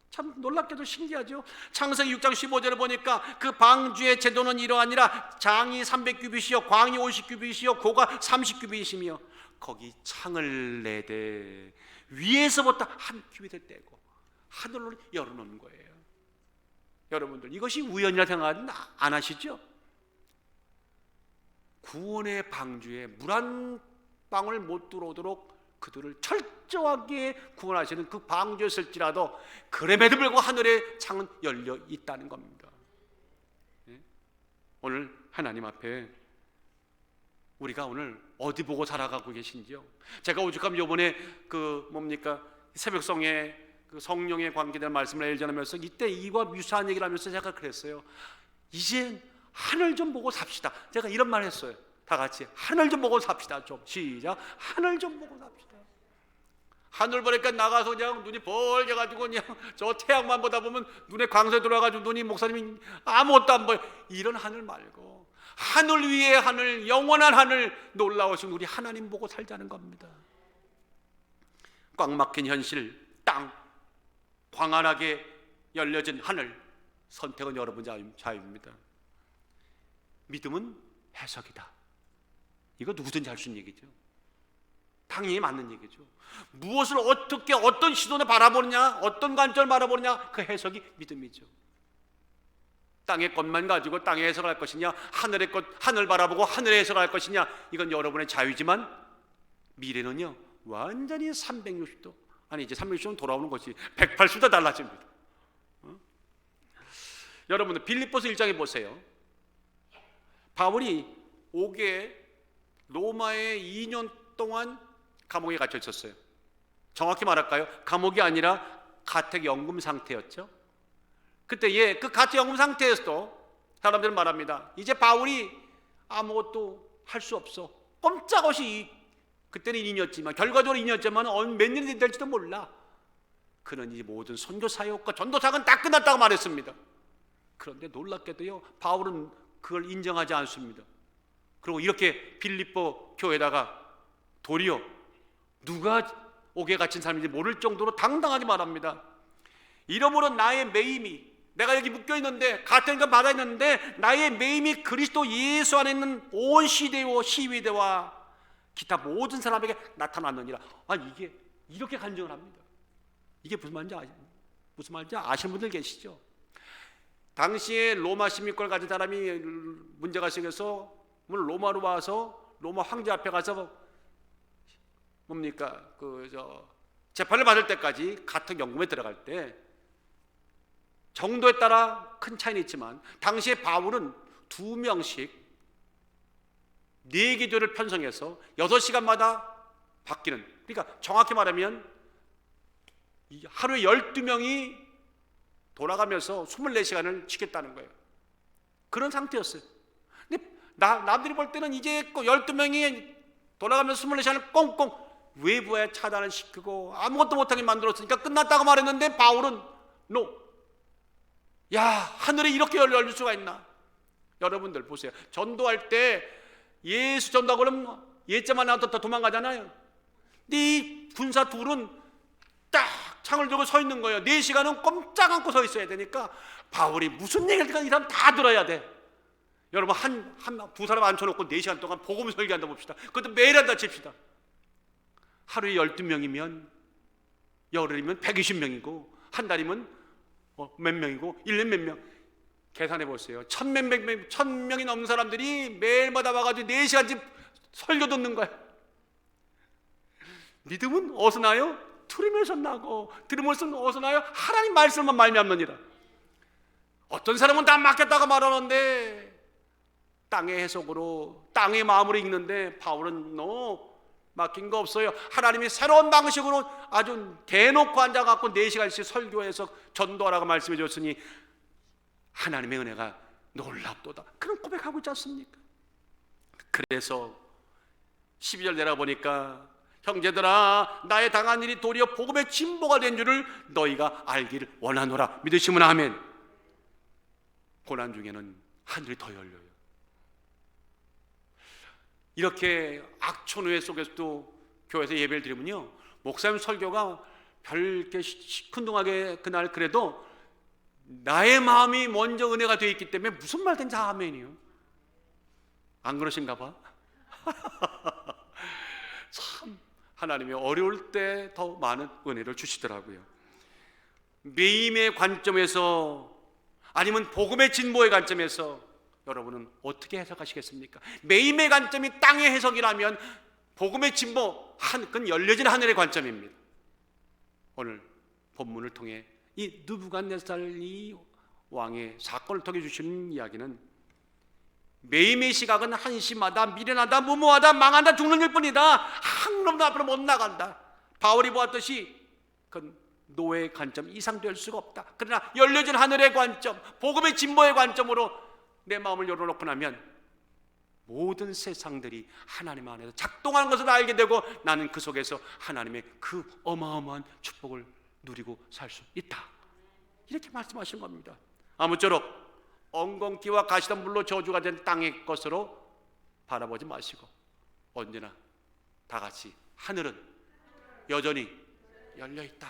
참 놀랍게도 신기하죠. 창세기 6장 15절을 보니까 그 방주의 제도는 이러하니라. 장이 300규빗이요 광이 50규빗이요 고가 30규빗이며 거기 창을 내되 위에서부터 한 규빗을 떼고 하늘로 열어놓는 거예요. 여러분들, 이것이 우연이라 생각은 안 하시죠? 구원의 방주에 물 한 방울 못 들어오도록 그들을 철저하게 구원하시는 그 방주였을지라도 그럼에도 불구하고 하늘의 창은 열려 있다는 겁니다. 오늘 하나님 앞에 우리가 오늘 어디 보고 살아가고 계신지요? 제가 오죽하면 이번에 새벽성에 그 성령에 관계된 말씀을 일전하면서 이때 이와 유사한 얘기를 하면서 제가 그랬어요. 이제 하늘 좀 보고 삽시다. 제가 이런 말 했어요. 다 같이 하늘 좀 보고 삽시다. 좀 시작. 하늘 좀 보고 삽시다. 하늘 보니까 나가서 그냥 눈이 벌게가지고 그냥 저 태양만 보다 보면 눈에 광선이 들어와가지고 눈이, 목사님이 아무것도 안 보여. 이런 하늘 말고 하늘 위에 하늘, 영원한 하늘, 놀라우신 우리 하나님 보고 살자는 겁니다. 꽉 막힌 현실, 땅, 광활하게 열려진 하늘, 선택은 여러분 자유입니다. 믿음은 해석이다. 이거 누구든지 할 수 있는 얘기죠. 당연히 맞는 얘기죠. 무엇을 어떻게 어떤 시선에 바라보느냐, 어떤 관점을 바라보느냐, 그 해석이 믿음이죠. 땅의 것만 가지고 땅에 해석할 것이냐, 하늘의 것, 하늘 바라보고 하늘에 해석할 것이냐, 이건 여러분의 자유지만 미래는요 완전히 360도, 아니 이제 360도 돌아오는 것이 180도 달라집니다. 여러분들 빌립보서 1장에 보세요. 바울이 옥에 로마에 2년 동안 감옥에 갇혀 있었어요. 정확히 말할까요? 감옥이 아니라 가택연금 상태였죠. 그때 그 가택연금 상태에서도 사람들은 말합니다. 이제 바울이 아무것도 할 수 없어. 꼼짝없이, 그때는 2년이었지만 결과적으로 2년이었지만 몇 년이 될지도 몰라. 그는 이제 모든 선교 사역과 전도 사역은 다 끝났다고 말했습니다. 그런데 놀랍게도요, 바울은 그걸 인정하지 않습니다. 그리고 이렇게 빌립보 교회에다가 도리어 누가 옥에 갇힌 사람인지 모를 정도로 당당하게 말합니다. 이러므로 나의 매임이, 내가 여기 묶여있는데 가택연금 받아있는데 나의 매임이 그리스도 예수 안에 있는 온 시대와 시위대와 기타 모든 사람에게 나타났느니라. 이게 이렇게 간증을 합니다. 이게 무슨 말인지 아시는 분들 계시죠? 당시에 로마 시민권을 가진 사람이 문제가 생겨서 로마로 와서 로마 황제 앞에 가서 뭡니까 재판을 받을 때까지 가택연금에 들어갈 때 정도에 따라 큰 차이는 있지만 당시에 바울은 2명씩 4기도를 편성해서 6시간마다 바뀌는, 그러니까 정확히 말하면 하루에 12명이 돌아가면서 24시간을 지켰다는 거예요. 그런 상태였어요. 근데 남들이 볼 때는 이제 12명이 돌아가면서 24시간을 꽁꽁 외부에 차단을 시키고 아무것도 못하게 만들었으니까 끝났다고 말했는데 바울은 야, 하늘이 이렇게 열릴 수가 있나? 여러분들 보세요. 전도할 때 예수 전도하고 그러면 예자만 나와도 도망가잖아요. 근데 이 군사 둘은 딱 창을 들고 서 있는 거예요. 4시간은 꼼짝 않고 서 있어야 되니까 바울이 무슨 얘기를 하든 이 사람 다 들어야 돼. 여러분 두 사람 앉혀놓고 4시간 동안 복음 설교한다 봅시다. 그것도 매일 한다 칩시다. 하루에 12명이면 열흘이면 120명이고 한 달이면 몇 명이고 1년 몇 명, 계산해 보세요. 1000명이 넘는 사람들이 매일마다 와가지고 4시간씩 설교 듣는 거야. 믿음은 어디서 나요? 들으면서 나고, 들으면서 어디서 나요? 하나님 말씀만 말미암느니라. 어떤 사람은 다 맡겼다고 말하는데 땅의 해석으로 땅의 마음으로 읽는데 바울은 맡긴 거 없어요. 하나님이 새로운 방식으로 아주 대놓고 앉아갖고 4시간씩 설교해서 전도하라고 말씀해 줬으니 하나님의 은혜가 놀랍도다, 그런 고백하고 있지 않습니까? 그래서 12절 내려보니까 형제들아, 나의 당한 일이 도리어 복음의 진보가 된 줄을 너희가 알기를 원하노라. 믿으시면 아멘. 고난 중에는 하늘이 더 열려요. 이렇게 악천후회 속에서도 교회에서 예배를 드리면요, 목사님 설교가 별게 시큰둥하게 그날 그래도 나의 마음이 먼저 은혜가 되어 있기 때문에 무슨 말든지 아멘이요. 안 그러신가 봐. 참 하나님이 어려울 때 더 많은 은혜를 주시더라고요. 매임의 관점에서 아니면 복음의 진보의 관점에서 여러분은 어떻게 해석하시겠습니까? 매임의 관점이 땅의 해석이라면 복음의 진보, 그건 열려진 하늘의 관점입니다. 오늘 본문을 통해 이 느부갓네살 이 왕의 사건을 통해 주시는 이야기는 매임의 시각은 한심하다, 미련하다, 무모하다, 망한다, 죽는 일 뿐이다. 한 놈도 앞으로 못 나간다. 바울이 보았듯이 그건 노예의 관점 이상 될 수가 없다. 그러나 열려진 하늘의 관점, 복음의 진보의 관점으로 내 마음을 열어놓고 나면 모든 세상들이 하나님 안에서 작동하는 것을 알게 되고 나는 그 속에서 하나님의 그 어마어마한 축복을 누리고 살 수 있다. 이렇게 말씀하신 겁니다. 아무쪼록 엉겅퀴와 가시덤불로 저주가 된 땅의 것으로 바라보지 마시고 언제나 다 같이 하늘은 여전히 열려있다.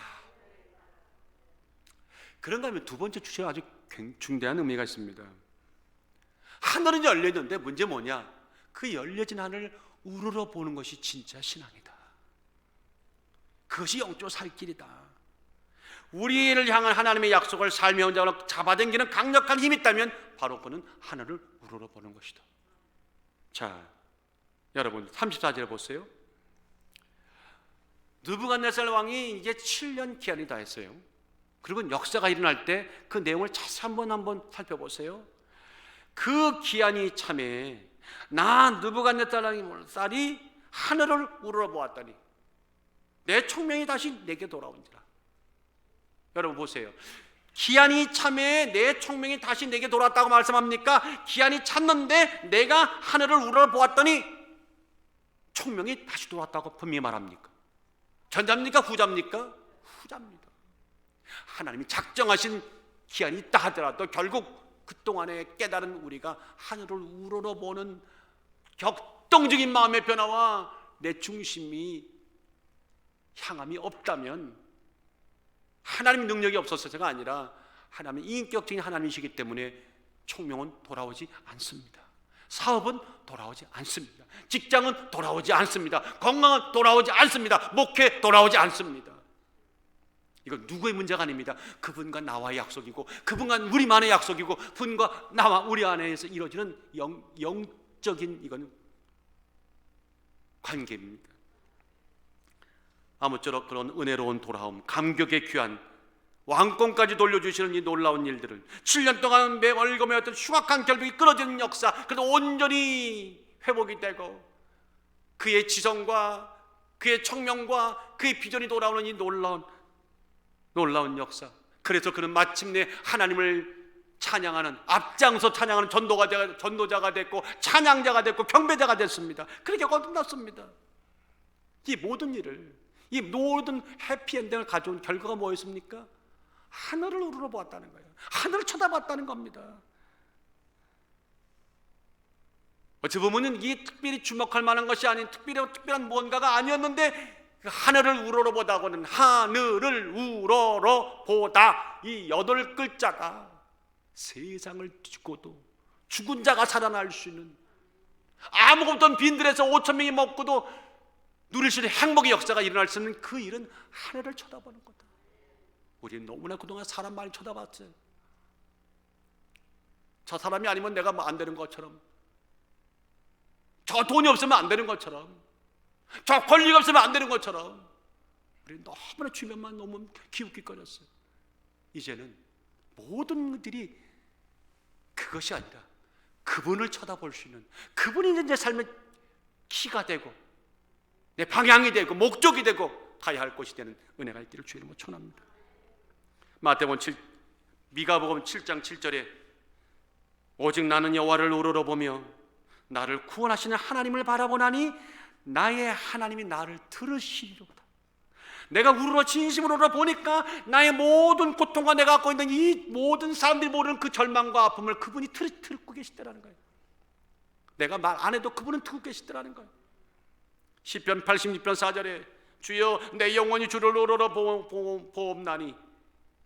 그런가 하면 두 번째 주제가 아주 중대한 의미가 있습니다. 하늘은 열려있는데 문제 뭐냐? 그 열려진 하늘을 우러러 보는 것이 진짜 신앙이다. 그것이 영적 살 길이다. 우리를 향한 하나님의 약속을 삶의 현장으로 잡아당기는 강력한 힘이 있다면 바로 그는 하늘을 우러러 보는 것이다. 자, 여러분 34절에 보세요. 느부갓네살 왕이 이제 7년 기한이 다 했어요. 그리고 역사가 일어날 때 그 내용을 자세히 한번 살펴보세요. 그 기한이 참에 나 느부갓네살이 하늘을 우러러보았더니 내 총명이 다시 내게 돌아온지라. 여러분 보세요. 기한이 참에 내 총명이 다시 내게 돌아왔다고 말씀합니까? 기한이 찼는데 내가 하늘을 우러러보았더니 총명이 다시 돌아왔다고 분명히 말합니까? 전자입니까? 후자입니까? 후자입니다. 하나님이 작정하신 기한이 있다 하더라도 결국 그동안에 깨달은 우리가 하늘을 우러러보는 격동적인 마음의 변화와 내 중심이 향함이 없다면 하나님의 능력이 없어서가 아니라 하나님의 인격적인 하나님이시기 때문에 총명은 돌아오지 않습니다. 사업은 돌아오지 않습니다. 직장은 돌아오지 않습니다. 건강은 돌아오지 않습니다. 목회 돌아오지 않습니다. 이건 누구의 문제가 아닙니다. 그분과 나와의 약속이고 그분과 우리만의 약속이고 그분과 나와 우리 안에서 이루어지는 영적인 이건 관계입니다. 아무쪼록 그런 은혜로운 돌아옴, 감격의 귀한 왕권까지 돌려주시는 이 놀라운 일들을 7년 동안 매 월검해왔던 흉악한 결국이 끊어지는 역사, 그래도 온전히 회복이 되고 그의 지성과 그의 청명과 그의 비전이 돌아오는 이 놀라운 역사. 그래서 그는 마침내 하나님을 찬양하는, 앞장서 찬양하는 전도자가 됐고 찬양자가 됐고 경배자가 됐습니다. 그렇게 거듭났습니다. 이 모든 일을, 이 모든 해피엔딩을 가져온 결과가 뭐였습니까? 하늘을 우러러보았다는 거예요. 하늘을 쳐다봤다는 겁니다. 어찌 보면 이게 특별히 주목할 만한 것이 아닌 특별한 무언가가 아니었는데 하늘을 우러러보다고는 하늘을 우러러보다 이 8글자가 세상을 뒤집고도 죽은 자가 살아날 수 있는, 아무것도 없던 빈들에서 5천 명이 먹고도 누릴 수 있는 행복의 역사가 일어날 수 있는 그 일은 하늘을 쳐다보는 거다. 우리는 너무나 그동안 사람 많이 쳐다봤어요. 저 사람이 아니면 내가 뭐 안 되는 것처럼, 저 돈이 없으면 안 되는 것처럼, 저 권리가 없으면 안 되는 것처럼 우리는 너무나 주변만 너무 기웃기거렸어요. 이제는 모든 것들이 그것이 아니라 그분을 쳐다볼 수 있는, 그분이 내 삶의 키가 되고 내 방향이 되고 목적이 되고 가야 할 곳이 되는 은혜가 있기를 주의 이름으로 축원합니다. 미가복음 7장 7절에 오직 나는 여호와를 우러러보며 나를 구원하시는 하나님을 바라보나니 나의 하나님이 나를 들으시리로다. 내가 우러러 진심으로 우러러보니까 나의 모든 고통과 내가 갖고 있는 이 모든 사람들이 모르는 그 절망과 아픔을 그분이 듣고 계시더라는 거예요. 내가 말 안 해도 그분은 듣고 계시더라는 거예요. 시편 86편 4절에 주여 내 영혼이 주를 우러러 보옵나니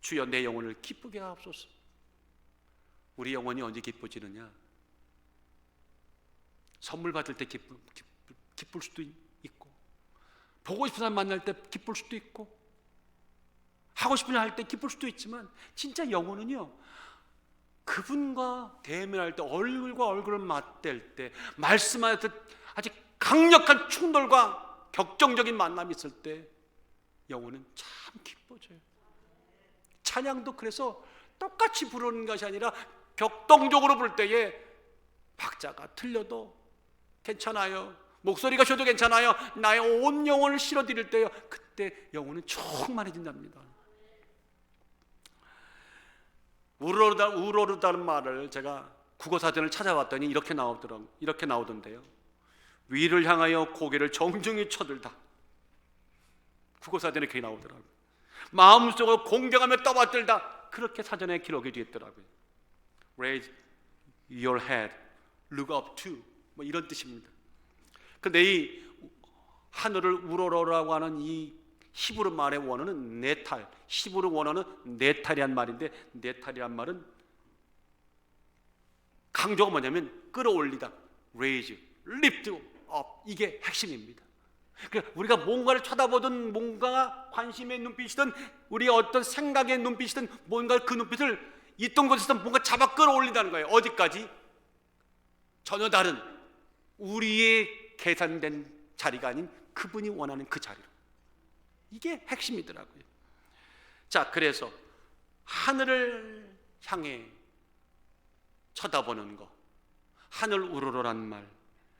주여 내 영혼을 기쁘게 하옵소서. 우리 영혼이 언제 기뻐지느냐? 선물 받을 때 기쁠 수도 있고, 보고 싶은 사람 만날 때 기쁠 수도 있고, 하고 싶은 일 할 때 기쁠 수도 있지만 진짜 영혼은요, 그분과 대면할 때, 얼굴과 얼굴을 맞댈 때, 말씀할 때 아주 강력한 충돌과 격정적인 만남이 있을 때 영혼은 참 기뻐져요. 찬양도 그래서 똑같이 부르는 것이 아니라 격동적으로 부를 때에 박자가 틀려도 괜찮아요, 목소리가 쉬어도 괜찮아요, 나의 온 영혼을 실어드릴 때요, 그때 영혼은 충만해진답니다. 우러르다는 말을 제가 국어사전을 찾아봤더니 이렇게 나오던데요. 위를 향하여 고개를 정중히 쳐들다. 국어사전에 그게 나오더라고요. 마음속으로 공경하며 떠받들다. 그렇게 사전에 기록이 되어 있더라고요. Raise your head, look up to, 뭐 이런 뜻입니다. 근데 이 하늘을 우러러라고 하는 이 히브리 말의 원어는 네탈, 히브리 원어는 네탈이란 말인데, 네탈이란 말은 강조가 뭐냐면 끌어올리다, raise, lift up, 이게 핵심입니다. 그러니까 우리가 뭔가를 쳐다보든 뭔가 관심의 눈빛이든 우리가 어떤 생각의 눈빛이든 뭔가 그 눈빛을 있던 곳에서 뭔가 잡아 끌어올린다는 거예요. 어디까지? 전혀 다른 우리의 계산된 자리가 아닌 그분이 원하는 그 자리로. 이게 핵심이더라고요. 자, 그래서 하늘을 향해 쳐다보는 거, 하늘 우러러란 말,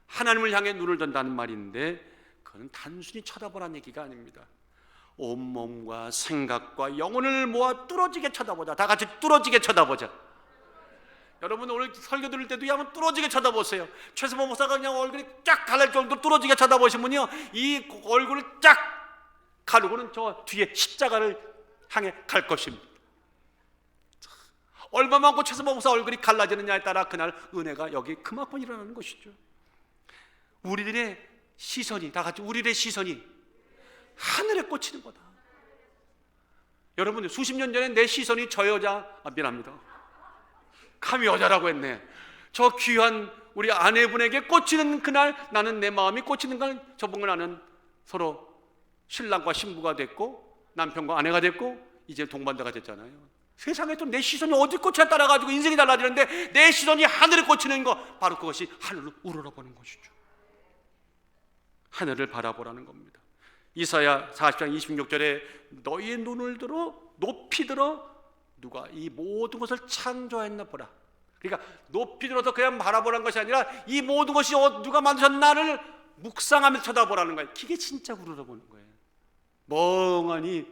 하나님을 향해 눈을 든다는 말인데 그건 단순히 쳐다보라는 얘기가 아닙니다. 온몸과 생각과 영혼을 모아 뚫어지게 쳐다보자. 다 같이 뚫어지게 쳐다보자. 여러분 오늘 설교 들을 때도 한번 뚫어지게 쳐다보세요. 최수범 목사가 그냥 얼굴이 쫙 갈릴 정도로 뚫어지게 쳐다보시면요, 이 얼굴을 쫙 가르고는 저 뒤에 십자가를 향해 갈 것입니다. 얼마만큼 최수범 목사 얼굴이 갈라지느냐에 따라 그날 은혜가 여기 그만큼 일어나는 것이죠. 우리들의 시선이, 다 같이 우리의 시선이 하늘에 꽂히는 거다. 여러분, 수십 년 전에 내 시선이 저 여자, 미안합니다, 감히 여자라고 했네, 저 귀한 우리 아내분에게 꽂히는 그날 나는 내 마음이 꽂히는 걸 저분과 나는 서로 신랑과 신부가 됐고 남편과 아내가 됐고 이제 동반자가 됐잖아요. 세상에 또 내 시선이 어디 꽂혀 따라가지고 인생이 달라지는데 내 시선이 하늘에 꽂히는 거, 바로 그것이 하늘로 우러러보는 것이죠. 하늘을 바라보라는 겁니다. 이사야 40장 26절에 너희의 눈을 들어 높이 들어 누가 이 모든 것을 창조했나 보라. 그러니까 높이 들어서 그냥 바라보라는 것이 아니라 이 모든 것이 누가 만드셨나를 묵상하면서 쳐다보라는 거예요. 그게 진짜 우러러보는 거예요. 멍하니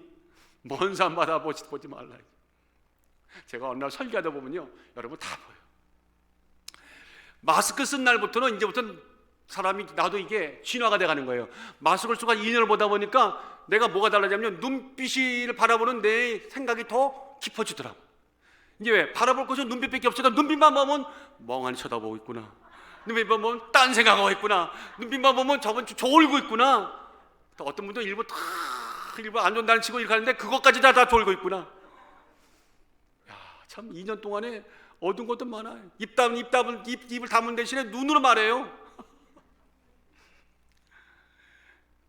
먼 산 바다 보지 말라. 제가 어느 날 설교하다 보면요, 여러분 다 보여요. 마스크 쓴 날부터는 이제부터는 사람이, 나도 이게 진화가 돼가는 거예요. 마스크를 쓰고 2년을 보다 보니까 내가 뭐가 달라지냐면 눈빛을 바라보는 내 생각이 더 깊어지더라고. 이제 왜? 바라볼 것이 눈빛밖에 없으니까 눈빛만 보면 멍하니 쳐다보고 있구나, 눈빛만 보면 딴 생각하고 있구나, 눈빛만 보면 저번 주 졸고 있구나. 또 어떤 분도 일부 안 좋다는 치고 이렇게 하는데 그것까지 다 졸고 있구나. 야, 참 2년 동안에 얻은 것도 많아요. 입을 담은 대신에 눈으로 말해요.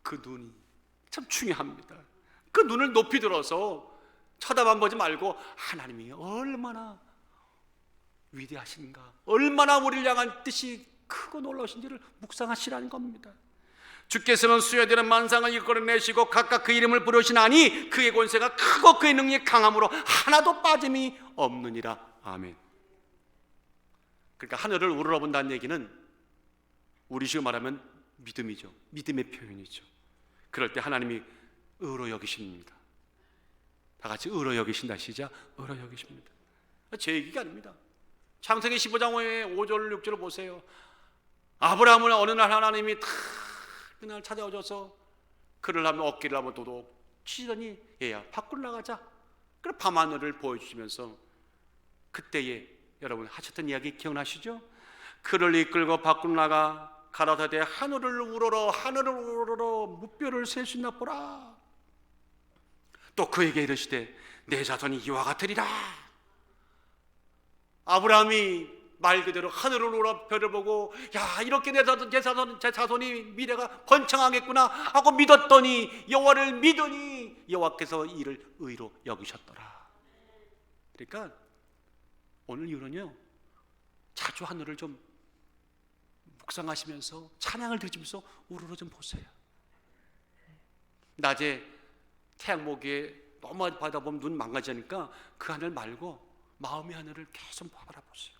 그 눈이 참 중요합니다. 그 눈을 높이 들어서 쳐다만 보지 말고 하나님이 얼마나 위대하신가, 얼마나 우리를 향한 뜻이 크고 놀라우신지를 묵상하시라는 겁니다. 주께서는 수여되는 만상을 이끌어내시고 각각 그 이름을 부르시나니 그의 권세가 크고 그의 능력이 강함으로 하나도 빠짐이 없느니라. 아멘. 그러니까 하늘을 우러러본다는 얘기는 우리식으로 말하면 믿음이죠. 믿음의 표현이죠. 그럴 때 하나님이 의로 여기십니다. 다 같이 의로 여기신다. 시작. 의로 여기십니다. 제 얘기가 아닙니다. 창세기 15장 5절 6절을 보세요. 아브라함을 어느 날 하나님이 그날 찾아오셔서 그를 하면 어깨를 한번 도둑 치더니 얘야 밖으로 나가자. 그래 밤하늘을 보여주시면서 그때에 여러분 하셨던 이야기 기억나시죠? 그를 이끌고 밖으로 나가 가라사대 하늘을 우러러 무뼈를 셀 수 있나 보라. 또 그에게 이르시되 내 자손이 이와 같으리라. 아브라함이 말 그대로 하늘을 우러 별을 보고 야 이렇게 제 자손이 미래가 번창하겠구나 하고 믿었더니 여호와를 믿으니 여호와께서 이를 의로 여기셨더라. 그러니까 오늘 이후는요 자주 하늘을 좀 묵상하시면서 찬양을 들으시면서 우러러 좀 보세요. 낮에 태양 모기에 너무 바다 보면 눈 망가지니까 그 하늘 말고 마음의 하늘을 계속 바라보세요.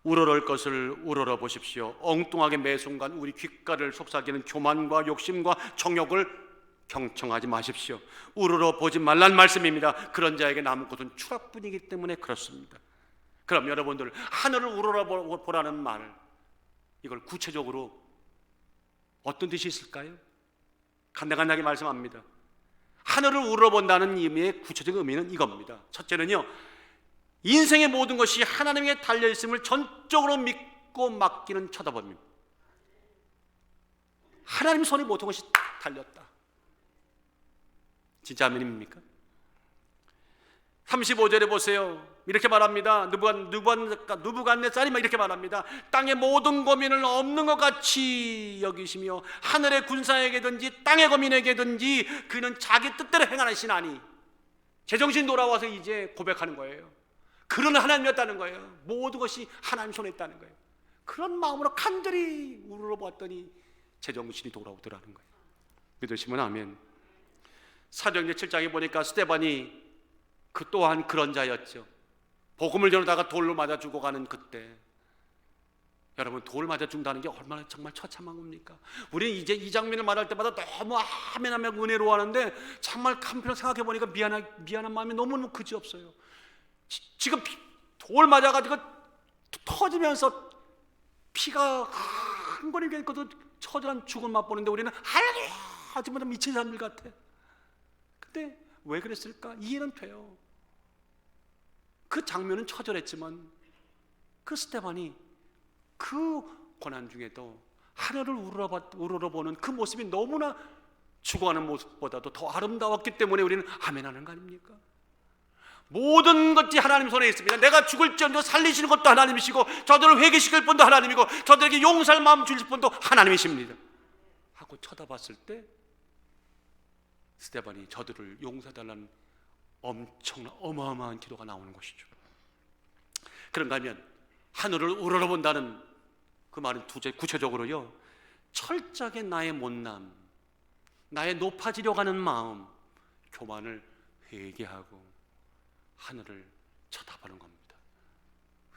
우러러올 것을 우러러 보십시오. 엉뚱하게 매 순간 우리 귓가를 속삭이는 교만과 욕심과 정욕을 경청하지 마십시오. 우러러 보지 말란 말씀입니다. 그런 자에게 남은 것은 추락뿐이기 때문에 그렇습니다. 그럼 여러분들 하늘을 우러러 보라는 말, 이걸 구체적으로 어떤 뜻이 있을까요? 간단하게 말씀합니다. 하늘을 우러본다는 의미의 구체적인 의미는 이겁니다. 첫째는요, 인생의 모든 것이 하나님에게 달려있음을 전적으로 믿고 맡기는 쳐다봅니다. 하나님 손에 모든 것이 달렸다. 진짜 아멘입니까? 35절에 보세요. 이렇게 말합니다. 느부갓네살이 이렇게 말합니다. 땅의 모든 거민을 없는 것 같이 여기시며 하늘의 군사에게든지 땅의 거민에게든지 그는 자기 뜻대로 행하시나니, 제정신 돌아와서 이제 고백하는 거예요. 그런 하나님이었다는 거예요. 모든 것이 하나님 손에 있다는 거예요. 그런 마음으로 간절히 우러러보았더니 제정신이 돌아오더라는 거예요. 믿으시면 아멘. 사도행전 7장에 보니까 스데반이 그 또한 그런 자였죠. 복음을 전하다가 돌로 맞아 죽어가는 그때, 여러분, 돌 맞아 죽는다는 게 얼마나 정말 처참한 겁니까? 우리는 이제 이 장면을 말할 때마다 너무 아멘 하면 은혜로워하는데, 정말 한편 생각해 보니까 미안한 마음이 너무너무 그지없어요. 지금 돌 맞아가지고 터지면서 피가 흥건히 그 처절한 죽음 맛보는데 우리는 하지 못한 미친 사람들 같아. 근데 왜 그랬을까? 이해는 돼요. 그 장면은 처절했지만 그 스데반이 그 고난 중에도 하늘을 우러러보는 그 모습이 너무나 죽어가는 모습보다도 더 아름다웠기 때문에 우리는 아멘하는 거 아닙니까? 모든 것이 하나님 손에 있습니다. 내가 죽을지언정 살리시는 것도 하나님이시고, 저들을 회개시킬 분도 하나님이고, 저들에게 용서할 마음 주실 분도 하나님이십니다 하고 쳐다봤을 때 스데반이 저들을 용서해달라는 엄청난 어마어마한 기도가 나오는 것이죠. 그런가 하면 하늘을 우러러본다는 그 말은 구체적으로요, 철저하게 나의 못남, 나의 높아지려고 하는 마음, 교만을 회개하고 하늘을 쳐다보는 겁니다.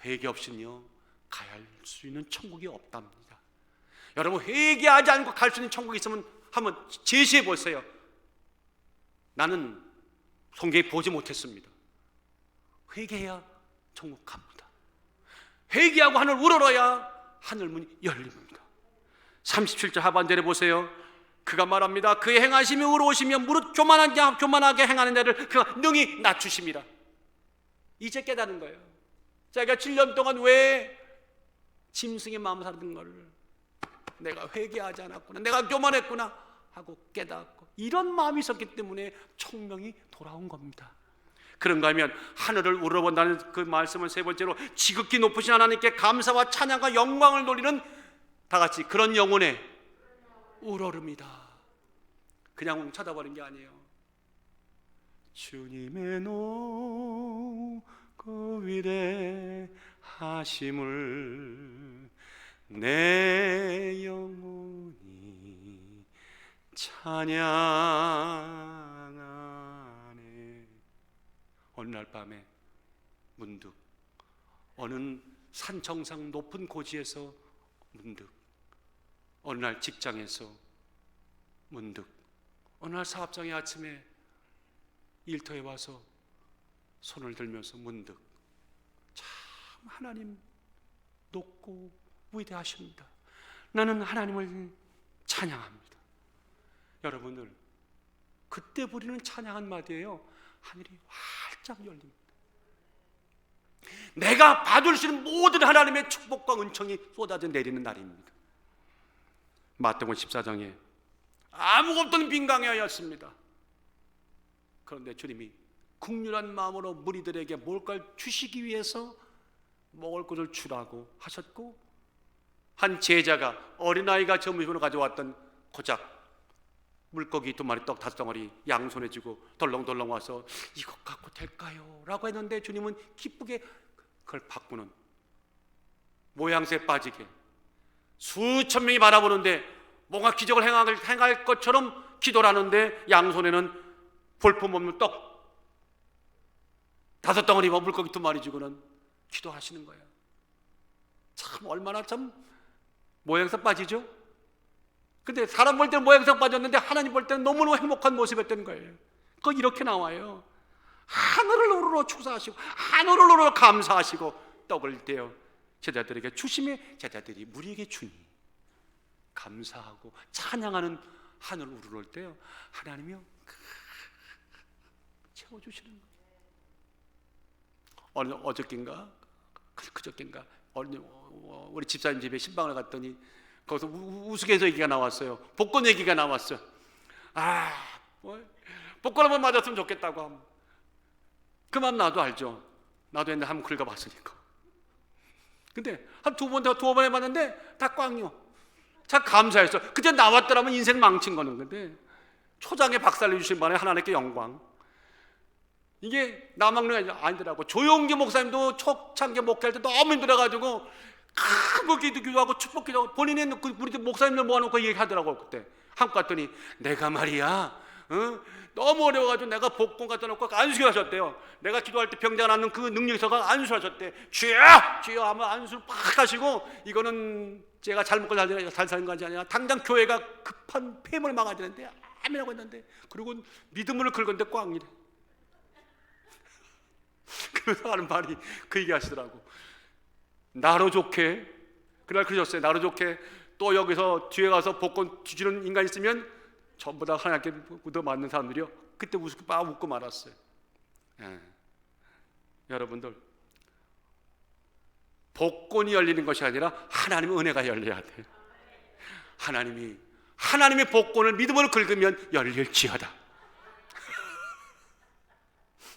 회개 없이는요 가야 할 수 있는 천국이 없답니다. 여러분, 회개하지 않고 갈 수 있는 천국이 있으면 한번 제시해 보세요. 나는 성경에 보지 못했습니다. 회개해야 천국 갑니다. 회개하고 하늘 우러러야 하늘 문이 열립니다. 37절 하반절에 보세요. 그가 말합니다. 그의 행하심이 의로우시며 무릇 교만하게 행하는 자를 그가 능히 낮추십니다. 이제 깨달은 거예요. 자기가 7년 동안 왜 짐승의 마음을 살던 거를 내가 회개하지 않았구나, 내가 교만했구나 하고 깨닫고, 이런 마음이 있었기 때문에 총명이 돌아온 겁니다. 그런가 하면 하늘을 우러본다는 그 말씀은 세 번째로 지극히 높으신 하나님께 감사와 찬양과 영광을 돌리는 다같이 그런 영혼의 우러릅니다. 그냥 쳐다보는 게 아니에요. 주님의 높고 위대하심을 내 영혼이 찬양하네. 어느 날 밤에 문득 어느 산 정상 높은 고지에서 문득, 어느 날 직장에서 문득, 어느 날 사업장의 아침에 일터에 와서 손을 들면서 문득, 참 하나님 높고 위대하십니다. 나는 하나님을 찬양합니다. 여러분들, 그때 부리는 찬양 한마디예요. 하늘이 활짝 열립니다. 내가 받을 수 있는 모든 하나님의 축복과 은총이 쏟아져 내리는 날입니다. 마태복음 14장에 아무것도 없던 빈 강야였습니다. 그런데 주님이 국률한 마음으로 무리들에게 뭘까 주시기 위해서 먹을 것을 주라고 하셨고, 한 제자가 어린아이가 점심으로 가져왔던 고작 물고기 2마리, 떡 5덩어리 양손에 쥐고 덜렁덜렁 와서 이것 갖고 될까요? 라고 했는데 주님은 기쁘게 그걸 바꾸는, 모양새에 빠지게 수천 명이 바라보는데 뭔가 기적을 행할 것처럼 기도를 하는데 양손에는 볼품없는 떡 5덩어리와 물고기 2마리 쥐고는 기도하시는 거예요. 참 얼마나 참 모양새 빠지죠? 근데 사람 볼 때는 모양새 빠졌는데 하나님 볼 때는 너무너무 행복한 모습이었던 거예요. 그거 이렇게 나와요. 하늘을 우러러 축사하시고 하늘을 우러러 감사하시고 떡을 떼어 제자들에게 주심에 제자들이 무리에게 주니 감사하고 찬양하는 하늘 우러러 때요, 하나님이요 채워주시는 거예요. 어저께인가 그저께인가 우리 집사님 집에 신방을 갔더니 거기서 우스갯소리 얘기가 나왔어요. 복권 얘기가 나왔어요. 복권 한번 맞았으면 좋겠다고 하면 그만 나도 알죠. 나도 옛날에 한번 긁어봤으니까. 근데 한 두 번 해봤는데 다 꽝이요. 참 감사했어. 그때 나왔더라면 인생 망친 거는. 근데 초장에 박살내 주신 분에 하나님께 영광. 이게 나 막는 게 아니더라고. 조용기 목사님도 초창기 목회할 때 너무 힘들어가지고 큰 기도하고 축복 기도하고 본인이 우리 목사님들 모아놓고 얘기하더라고. 그때 한국 갔더니 내가 말이야 너무 어려워가지고 내가 복권 갖다 놓고 안수를 하셨대요. 내가 기도할 때 병자 낳는 그 능력이 있어서 안수를 하셨대. 주여 하면 안수를 팍 하시고, 이거는 제가 잘 먹고 잘 사는 것이 아니라 당장 교회가 급한 폐물을 막아야 되는데 아멘이라고 했는데, 그리고 믿음을 긁었는데 꽝이래. 그러면서 하는 말이 그 얘기 하시더라고. 나로 좋게, 그날 그러셨어요. 나로 좋게 또 여기서 뒤에 가서 복권 뒤지는 인간 있으면 전부 다 하나님께 묻어 맞는 사람들이요, 그때 웃고 말았어요. 여러분들, 복권이 열리는 것이 아니라 하나님의 은혜가 열려야 돼요. 하나님의 복권을 믿음으로 긁으면 열릴지어다.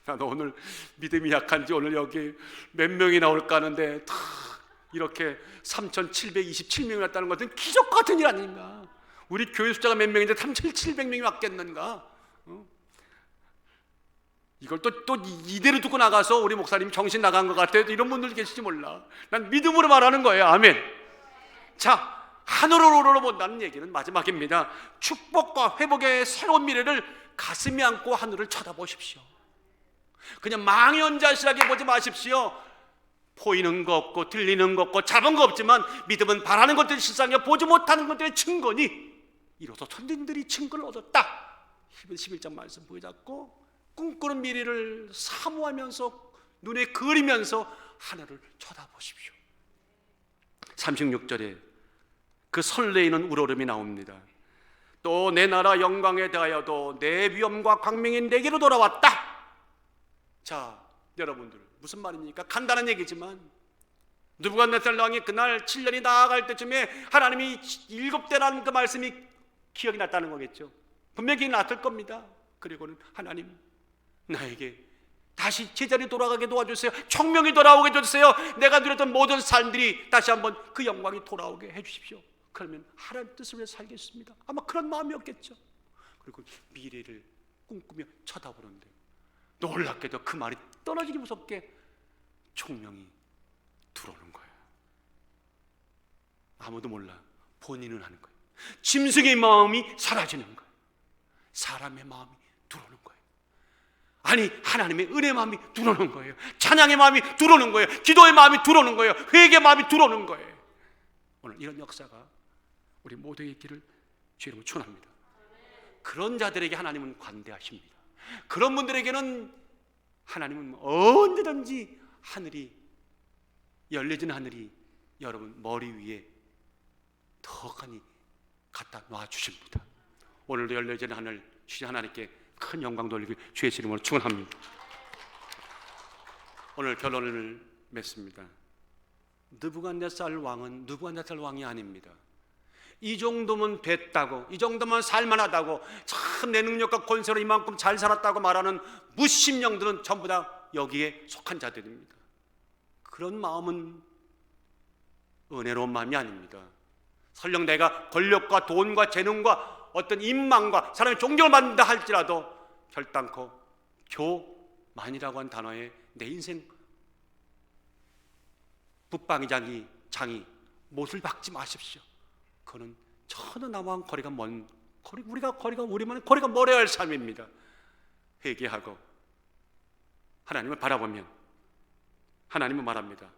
나도 오늘 믿음이 약한지 오늘 여기 몇 명이 나올까 하는데 다 이렇게 3,727명이 왔다는 것은 기적 같은 일 아닙니까? 우리 교회 숫자가 몇 명인데 3,700명이 왔겠는가? 이걸 또 이대로 두고 나가서 우리 목사님 정신 나간 것 같아요. 이런 분들 계실지 몰라. 난 믿음으로 말하는 거예요. 아멘. 자, 하늘으로 본다는 얘기는 마지막입니다. 축복과 회복의 새로운 미래를 가슴에 안고 하늘을 쳐다보십시오. 그냥 망연자실하게 보지 마십시오. 보이는 거 없고 들리는 거 없고 잡은 거 없지만 믿음은 바라는 것들이 실상이야 보지 못하는 것들의 증거니 이로써 천진들이 증거를 얻었다. 11장 말씀 보여잡고 꿈꾸는 미래를 사모하면서 눈에 그리면서 하늘을 쳐다보십시오. 36절에 그 설레이는 우러름이 나옵니다. 또 내 나라 영광에 대하여도 내 위엄과 광명이 내게로 돌아왔다. 자, 여러분들 무슨 말입니까? 간단한 얘기지만 느부갓네살 왕이 그날 7년이 나아갈 때쯤에 하나님이 7대라는 그 말씀이 기억이 났다는 거겠죠. 분명히 났을 겁니다. 그리고는 하나님, 나에게 다시 제자리 돌아가게 도와주세요. 청명이 돌아오게 해주세요. 내가 누렸던 모든 삶들이 다시 한번 그 영광이 돌아오게 해주십시오. 그러면 하나님 뜻을 위해 살겠습니다. 아마 그런 마음이었겠죠. 그리고 미래를 꿈꾸며 쳐다보는데 놀랍게도 그 말이 떨어지기 무섭게 총명이 들어오는 거예요. 아무도 몰라. 본인은 하는 거예요. 짐승의 마음이 사라지는 거예요. 사람의 마음이 들어오는 거예요. 아니, 하나님의 은혜의 마음이 들어오는 거예요. 찬양의 마음이 들어오는 거예요. 기도의 마음이 들어오는 거예요. 회개의 마음이 들어오는 거예요. 오늘 이런 역사가 우리 모두의 있기를 주의 이름으로 축원합니다. 그런 자들에게 하나님은 관대하십니다. 그런 분들에게는 하나님은 언제든지 하늘이 열려진 하늘이 여러분 머리 위에 턱하니 갖다 놔주십니다. 오늘도 열려진 하늘 주신 하나님께 큰 영광 돌리기 주의 이름으로 축원합니다. 오늘 결론을 맺습니다. 느부갓네살 왕은 느부갓네살 왕이 아닙니다. 이 정도면 됐다고, 이 정도면 살만하다고, 참 내 능력과 권세로 이만큼 잘 살았다고 말하는 무심령들은 전부 다 여기에 속한 자들입니다. 그런 마음은 은혜로운 마음이 아닙니다. 설령 내가 권력과 돈과 재능과 어떤 인망과 사람의 존경을 받는다 할지라도 결단코 교만이라고 한 단어에 내 인생 장이 못을 박지 마십시오. 그거는 전혀 나와 거리가 먼, 우리만 거리가 멀어야 할 삶입니다. 회개하고 하나님을 바라보면 하나님은 말합니다.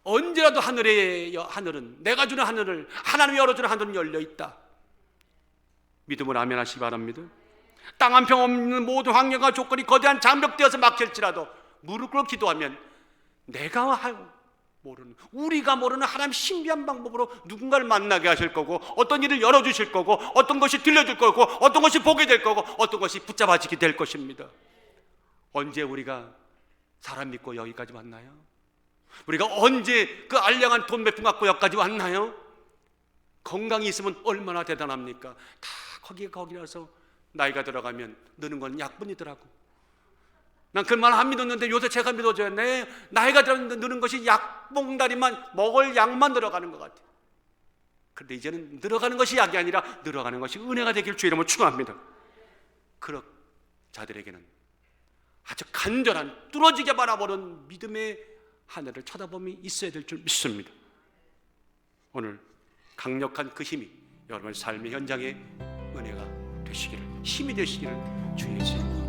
언제라도 하늘은 내가 주는 하늘을, 하나님이 열어주는 하늘은 열려 있다. 믿음으로 아멘하시기 바랍니다. 땅 한 평 없는 모든 환경과 조건이 거대한 장벽되어서 막힐지라도 무릎 꿇고 기도하면 우리가 모르는 하나님 신비한 방법으로 누군가를 만나게 하실 거고, 어떤 일을 열어주실 거고, 어떤 것이 들려줄 거고, 어떤 것이 보게 될 거고, 어떤 것이 붙잡아지게 될 것입니다. 언제 우리가 사람 믿고 여기까지 왔나요? 우리가 언제 그 알량한 돈 몇 푼 갖고 여기까지 왔나요? 건강이 있으면 얼마나 대단합니까? 다 거기라서 나이가 들어가면 느는 건 약뿐이더라고. 난 그 말 안 믿었는데 요새 제가 믿어져요. 내 나이가 드는 것이 약봉다리만 먹을 약만 늘어가는 것 같아요. 그런데 이제는 늘어가는 것이 약이 아니라 늘어가는 것이 은혜가 되길 주의 이름으로 축원합니다. 그런 자들에게는 아주 간절한 뚫어지게 바라보는 믿음의 하늘을 쳐다봄이 있어야 될 줄 믿습니다. 오늘 강력한 그 힘이 여러분의 삶의 현장에 은혜가 되시기를, 힘이 되시기를 주의 이름으로